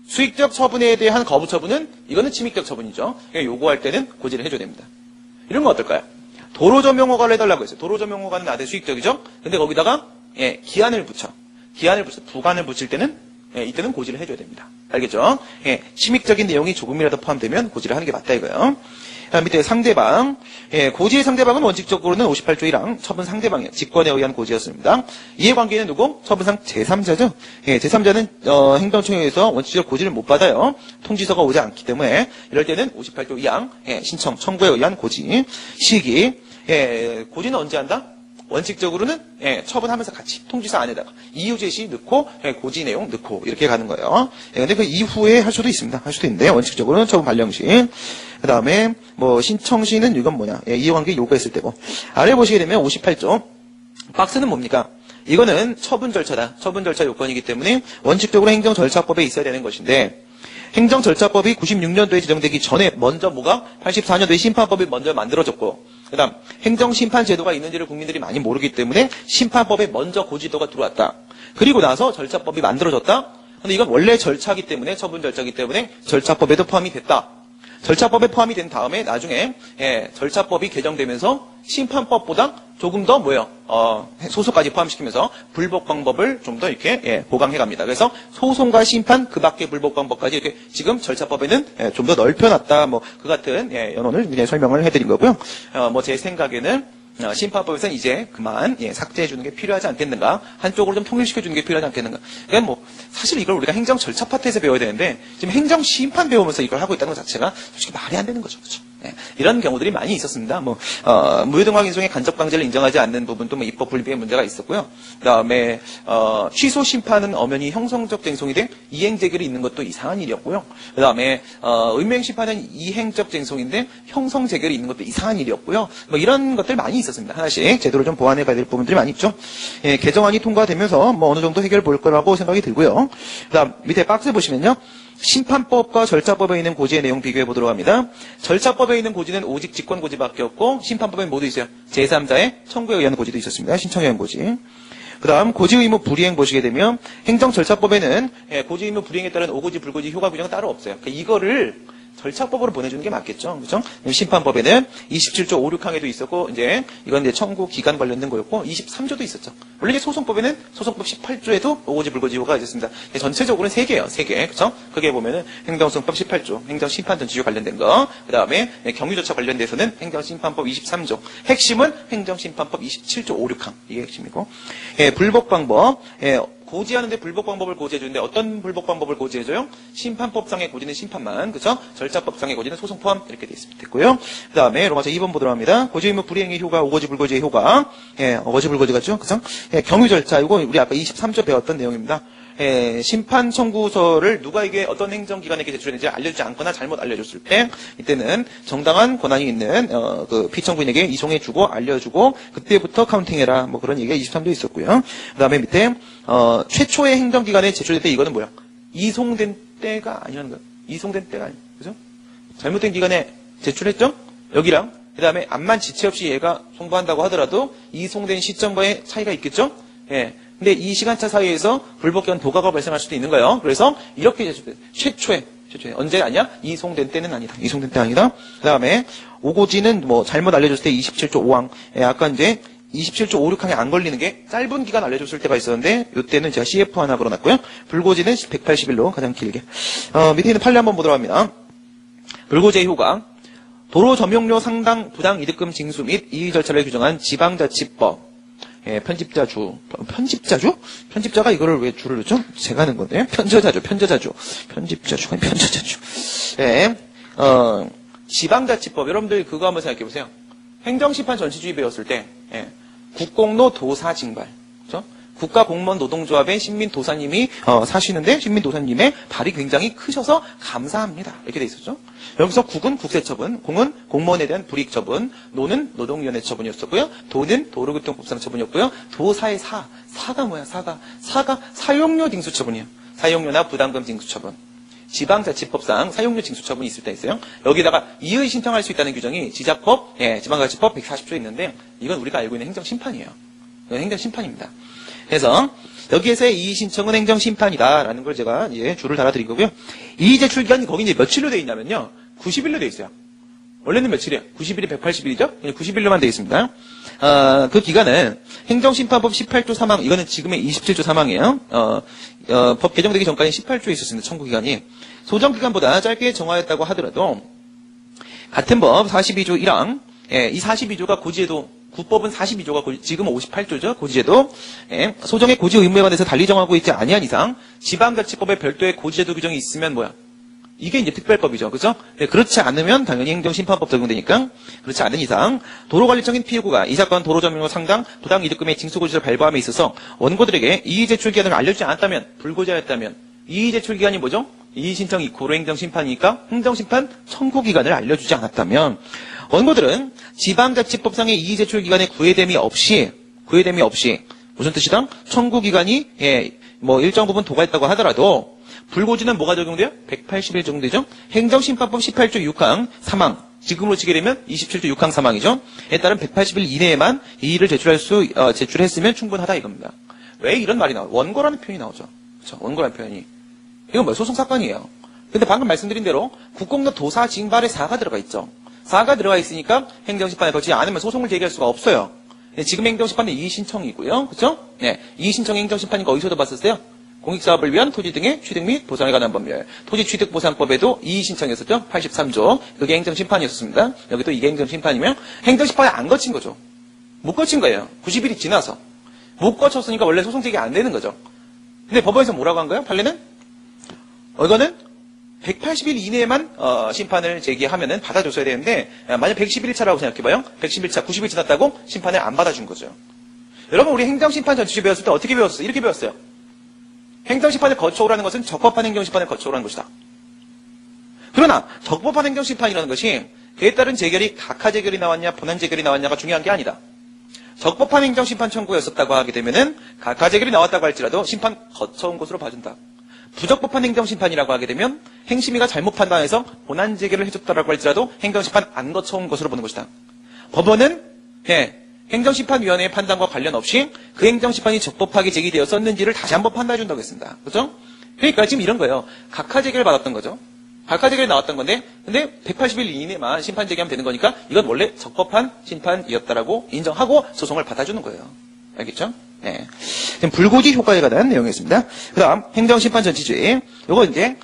수익적 처분에 대한 거부 처분은 이거는 침익적 처분이죠. 요구할 때는 고지를 해줘야 됩니다. 이런 거 어떨까요? 도로점용 허가를 해달라고 했어요. 도로점용 허가는 나한테 수익적이죠? 근데 거기다가, 기한을 붙여. 부관을 붙일 때는, 이때는 고지를 해줘야 됩니다. 알겠죠? 침익적인 내용이 조금이라도 포함되면 고지를 하는 게 맞다 이거예요. 밑에 상대방. 고지의 상대방은 원칙적으로는 58조 1항, 처분 상대방이에요. 직권에 의한 고지였습니다. 이해관계는 누구? 처분상 제3자죠? 제3자는, 행정청에서 원칙적으로 고지를 못 받아요. 통지서가 오지 않기 때문에, 이럴 때는 58조 2항, 신청, 청구에 의한 고지. 시기. 고지는 언제 한다? 원칙적으로는 처분하면서 같이 통지서 안에다가 이유 제시 넣고 고지 내용 넣고 이렇게 가는 거예요. 근데 그 이후에 할 수도 있습니다. 할 수도 있는데 원칙적으로는 처분 발령시. 그 다음에 뭐 신청시는 이건 뭐냐? 이해관계 요구했을 때고. 아래 보시게 되면 58조. 박스는 뭡니까? 이거는 처분 절차다. 처분 절차 요건이기 때문에 원칙적으로 행정절차법에 있어야 되는 것인데 행정절차법이 96년도에 제정되기 전에 먼저 뭐가 84년도에 심판법이 먼저 만들어졌고 그 다음 행정심판 제도가 있는지를 국민들이 많이 모르기 때문에 심판법에 먼저 고지도가 들어왔다. 그리고 나서 절차법이 만들어졌다. 근데 이건 원래 절차기 때문에 처분 절차기 때문에 절차법에도 포함이 됐다. 절차법에 포함이 된 다음에 나중에 절차법이 개정되면서 심판법보다 조금 더 소송까지 포함시키면서 불복 방법을 좀 더 이렇게 보강해 갑니다. 그래서 소송과 심판 그 밖의 불복 방법까지 이렇게 지금 절차법에는 좀 더 넓혀놨다. 그 같은 연원을 그냥 설명을 해드린 거고요. 제 생각에는 심판법에서는 이제 그만 삭제해 주는 게 필요하지 않겠는가, 한쪽으로 좀 통일시켜 주는 게 필요하지 않겠는가. 그러니까 사실 이걸 우리가 행정 절차 파트에서 배워야 되는데 지금 행정 심판 배우면서 이걸 하고 있다는 것 자체가 솔직히 말이 안 되는 거죠. 그렇죠? 이런 경우들이 많이 있었습니다. 무효등 확인송의 간접 강제를 인정하지 않는 부분도 입법 불비의 문제가 있었고요. 그다음에 취소 심판은 엄연히 형성적 쟁송이 된 이행 재결이 있는 것도 이상한 일이었고요. 그다음에 의무행 심판은 이행적 쟁송인데 형성 재결이 있는 것도 이상한 일이었고요. 이런 것들 많이 있었습니다. 하나씩 제대로 좀 보완해 가야 될 부분들이 많이 있죠. 개정안이 통과되면서 어느 정도 해결 볼 거라고 생각이 들고요. 그다음 밑에 박스 보시면요. 심판법과 절차법에 있는 고지의 내용 비교해 보도록 합니다. 절차법에 있는 고지는 오직 직권고지밖에 없고 심판법에 모두 있어요. 제3자의 청구에 의한 고지도 있었습니다. 신청에 의한 고지. 그 다음 고지 의무 불이행 보시게 되면 행정절차법에는 고지 의무 불이행에 따른 오고지 불고지 효과 규정은 따로 없어요. 그러니까 이거를 절차법으로 보내주는 게 맞겠죠. 그렇죠? 심판법에는 27조 5, 6항에도 있었고, 이건 청구 기간 관련된 거였고, 23조도 있었죠. 원래 이제 소송법에는 소송법 18조에도 오고지 불고지 효과가 있었습니다. 전체적으로는 3개예요. 3개. 그렇죠? 그게 보면은 행정소송법 18조, 행정심판 전치조 관련된 거, 그 다음에 경유조차 관련돼서는 행정심판법 23조, 핵심은 행정심판법 27조 5, 6항. 이게 핵심이고, 불복 방법, 고지하는데 불복 방법을 고지해주는데 어떤 불복 방법을 고지해줘요? 심판법상의 고지는 심판만, 그죠? 절차법상의 고지는 소송 포함 이렇게 됐고요. 그 다음에 로마서 2번 보도록 합니다. 고지 의무 불이행의 효과, 오고지 불고지의 효과, 어거지 불고지 같죠? 그죠? 경유 절차, 이거 우리 아까 23조 배웠던 내용입니다. 심판 청구서를 누가 이게 어떤 행정기관에게 제출했는지 알려주지 않거나 잘못 알려줬을 때 이때는 정당한 권한이 있는 그 피청구인에게 이송해주고 알려주고 그때부터 카운팅해라 그런 얘기가 23조에 있었고요. 그 다음에 밑에 최초의 행정기관에 제출될 때 이거는 뭐야? 이송된 때가 아니라는 거예요. 이송된 때가 아니에요. 그죠? 잘못된 기간에 제출했죠? 여기랑, 그 다음에 암만 지체 없이 얘가 송부한다고 하더라도 이송된 시점과의 차이가 있겠죠? 예. 근데 이 시간차 사이에서 불법기간 도가가 발생할 수도 있는 거예요. 그래서 이렇게 제출돼요. 최초에. 언제 아니야? 이송된 때는 아니다. 이송된 때 아니다. 그 다음에 오고지는 뭐 잘못 알려줬을 때 27조 5항. 예, 아까 이제 27조 5, 6항에 안 걸리는 게 짧은 기간 알려줬을 때가 있었는데 이때는 제가 CF 하나 걸어놨고요. 불고지는 180일로 가장 길게. 밑에 있는 판례 한번 보도록 합니다. 불고지의 효과. 도로 점용료 상당 부당 이득금 징수 및 이의 절차를 규정한 지방자치법. 예, 편집자주? 편집자가 이거를 왜 줄을 넣죠? 제가 하는 건데. 편저자주. 예, 지방자치법. 여러분들 그거 한번 생각해 보세요. 행정심판 전시주의 배웠을 때, 예, 국공노 도사 징발. 그죠? 국가공무원 노동조합의 신민도사님이 사시는데 신민도사님의 발이 굉장히 크셔서 감사합니다. 이렇게 돼 있었죠. 여기서 국은 국세처분, 공은 공무원에 대한 불이익처분, 노는 노동위원회 처분이었었고요. 도는 도로교통법상 처분이었고요. 도사의 사가 뭐야? 사가 사용료 징수처분이에요. 사용료나 부담금 징수처분. 지방자치법상 사용료 징수처분이 있을 때 있어요. 여기다가 이의 신청할 수 있다는 규정이 지자법, 예, 지방자치법 140조에 있는데 이건 우리가 알고 있는 행정심판이에요. 이건 행정심판입니다. 그래서 여기에서의 이의 신청은 행정심판이다라는 걸 제가 이제 줄을 달아드린 거고요. 이의 제출 기간이 거기 이제 며칠로 되어 있냐면요. 90일로 되어 있어요. 원래는 며칠이에요? 90일이 180일이죠? 그냥 90일로만 되어 있습니다. 그 기간은 행정심판법 18조 3항, 이거는 지금의 27조 3항이에요. 법 개정되기 전까지 18조에 있었습니다. 청구기간이. 소정기간보다 짧게 정하였다고 하더라도 같은 법 42조 1항, 예, 이 42조가 고지제도, 국법은 42조가 지금은 58조죠. 고지제도. 예, 소정의 고지 의무에 관해서 달리 정하고 있지 아니한 이상 지방자치법에 별도의 고지제도 규정이 있으면 뭐야? 이게 이제 특별법이죠. 그죠? 네, 그렇지 않으면 당연히 행정심판법 적용되니까 그렇지 않은 이상 도로관리청인 피해구가 이 사건 도로점용료 상당 부당 이득금의 징수고지를 발부함에 있어서 원고들에게 이의 제출 기간을 알려주지 않았다면 불고지하였다면 이의 제출 기간이 뭐죠? 이의 신청 이코로 행정심판이니까 행정심판 청구기간을 알려주지 않았다면 원고들은 지방자치법상의 이의 제출 기간에 구애됨이 없이 무슨 뜻이다? 청구기간이 예, 뭐 일정 부분 도과했다고 하더라도 불고지는 뭐가 적용돼요? 180일 정도 되죠? 행정심판법 18조 6항 3항. 지금으로 치게 되면 27조 6항 3항이죠. 에 따른 180일 이내에만 이의를 제출했으면 충분하다 이겁니다. 왜 이런 말이 나와요? 원고라는 표현이 나오죠. 그렇죠? 원고라는 표현이. 이건 뭐 소송사건이에요. 근데 방금 말씀드린 대로 국공노 도사 징발에 사가 들어가 있죠. 사가 들어가 있으니까 행정심판에 거치지 않으면 소송을 제기할 수가 없어요. 지금 행정심판은 이의신청이고요. 그렇죠? 네. 이의신청 행정심판인 거 어디서도 봤었어요? 공익사업을 위한 토지 등의 취득 및 보상에 관한 법률. 토지취득보상법에도 이의신청이었었죠. 83조. 그게 행정심판이었습니다. 여기도 이게 행정심판이면 행정심판에 안 거친 거죠. 못 거친 거예요. 90일이 지나서. 못 거쳤으니까 원래 소송 제기 안 되는 거죠. 근데 법원에서 뭐라고 한 거예요? 판례는? 이거는 180일 이내에만 심판을 제기하면은 받아줬어야 되는데 만약 111일 차라고 생각해봐요. 111일 차 90일 지났다고 심판을 안 받아준 거죠. 여러분 우리 행정심판 전치주 배웠을 때 어떻게 배웠어요? 이렇게 배웠어요. 행정심판을 거쳐오라는 것은 적법한 행정심판을 거쳐오라는 것이다. 그러나 적법한 행정심판이라는 것이 그에 따른 재결이 각하재결이 나왔냐 본안재결이 나왔냐가 중요한 게 아니다. 적법한 행정심판 청구였었다고 하게 되면은 각하재결이 나왔다고 할지라도 심판 거쳐온 것으로 봐준다. 부적법한 행정심판이라고 하게 되면 행심위가 잘못 판단해서 본안재결을 해줬다라고 할지라도 행정심판 안 거쳐온 것으로 보는 것이다. 법원은 행정심판위원회의 판단과 관련 없이 그 행정심판이 적법하게 제기되었었는지를 다시 한번 판단해 준다고 했습니다. 그렇죠? 그러니까 지금 이런 거예요. 각하재결을 받았던 거죠. 각하재결이 나왔던 건데 근데 180일 이내만 심판 제기하면 되는 거니까 이건 원래 적법한 심판이었다라고 인정하고 소송을 받아주는 거예요. 알겠죠? 네. 지금 불고지 효과에 관한 내용이었습니다. 그 다음 행정심판 전치주의. 요거 이제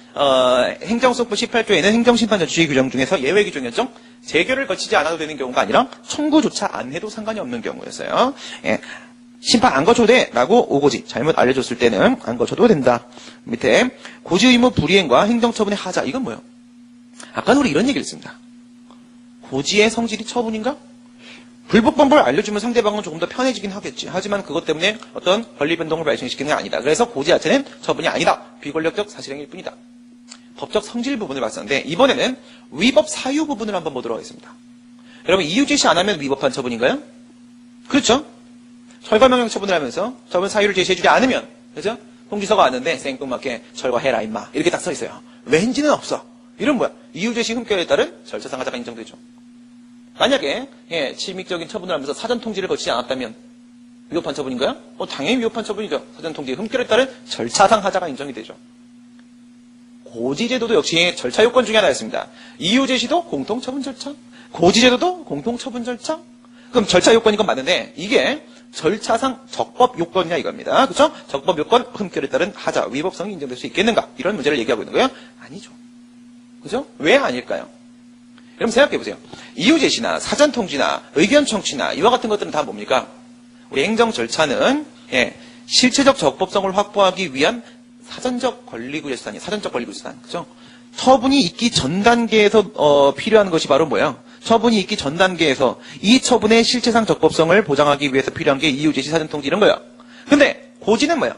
행정소법 18조에는 행정심판 전치주의 규정 중에서 예외 규정이었죠. 재결을 거치지 않아도 되는 경우가 아니라 청구조차 안 해도 상관이 없는 경우였어요. 예. 심판 안 거쳐도 돼 라고 오고지 잘못 알려줬을 때는 안 거쳐도 된다. 밑에 고지 의무 불이행과 행정처분의 하자. 이건 뭐예요? 아까는 우리 이런 얘기를 했습니다. 고지의 성질이 처분인가? 불법범벌 알려주면 상대방은 조금 더 편해지긴 하겠지. 하지만 그것 때문에 어떤 권리 변동을 발생시키는 게 아니다. 그래서 고지 자체는 처분이 아니다. 비권력적 사실행위일 뿐이다. 법적 성질 부분을 봤었는데 이번에는 위법 사유 부분을 한번 보도록 하겠습니다. 여러분 이유 제시 안 하면 위법한 처분인가요? 그렇죠. 철거명령 처분을 하면서 처분 사유를 제시해주지 않으면 그렇죠? 통지서가 왔는데 생뚱맞게 철거해라 임마 이렇게 딱 써 있어요. 왠지는 없어. 이런 뭐야? 이유제시 흠결에 따른 절차상 하자가 인정되죠. 만약에 침입적인 처분을 하면서 사전 통지를 거치지 않았다면 위법한 처분인가요? 당연히 위법한 처분이죠. 사전 통지의 흠결에 따른 절차상 하자가 인정이 되죠. 고지제도도 역시 절차 요건 중에 하나였습니다. 이유제시도 공통처분 절차, 고지제도도 공통처분 절차. 그럼 절차 요건인 건 맞는데 이게 절차상 적법 요건이냐 이겁니다. 그렇죠? 적법 요건 흠결에 따른 하자, 위법성이 인정될 수 있겠는가? 이런 문제를 얘기하고 있는 거예요. 아니죠. 그죠? 왜 아닐까요? 그럼 생각해보세요. 이유제시나 사전통지나 의견 청취나 이와 같은 것들은 다 뭡니까? 우리 행정 절차는 실체적 적법성을 확보하기 위한 사전적 권리구제수단이 사전적 권리구제수단. 그죠? 처분이 있기 전 단계에서 필요한 것이 바로 뭐야? 처분이 있기 전 단계에서 이 처분의 실체상 적법성을 보장하기 위해서 필요한 게 이유제시 사전통지 이런 거야. 근데 고지는 뭐야?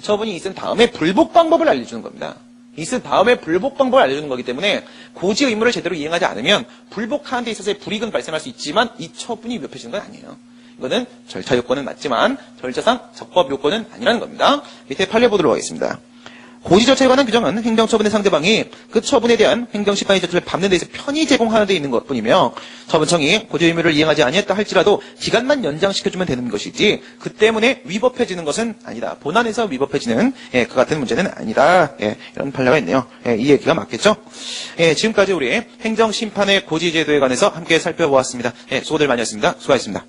처분이 있은 다음에 불복 방법을 알려주는 겁니다. 있은 다음에 불복 방법을 알려주는 거기 때문에 고지 의무를 제대로 이행하지 않으면 불복하는 데 있어서의 불이익은 발생할 수 있지만 이 처분이 위법해지는 건 아니에요. 이거는 절차 요건은 맞지만 절차상 적법 요건은 아니라는 겁니다. 밑에 판례 보도록 하겠습니다. 고지 절차에 관한 규정은 행정처분의 상대방이 그 처분에 대한 행정심판의 절차를 밟는 데 있어 편의 제공하는 데 있는 것뿐이며 처분청이 고지 의무를 이행하지 아니했다 할지라도 기간만 연장시켜주면 되는 것이지 그 때문에 위법해지는 것은 아니다. 본안에서 위법해지는 그 같은 문제는 아니다. 이런 판례가 있네요. 이 얘기가 맞겠죠? 지금까지 우리 행정심판의 고지제도에 관해서 함께 살펴보았습니다. 수고들 많이 했습니다. 수고하셨습니다.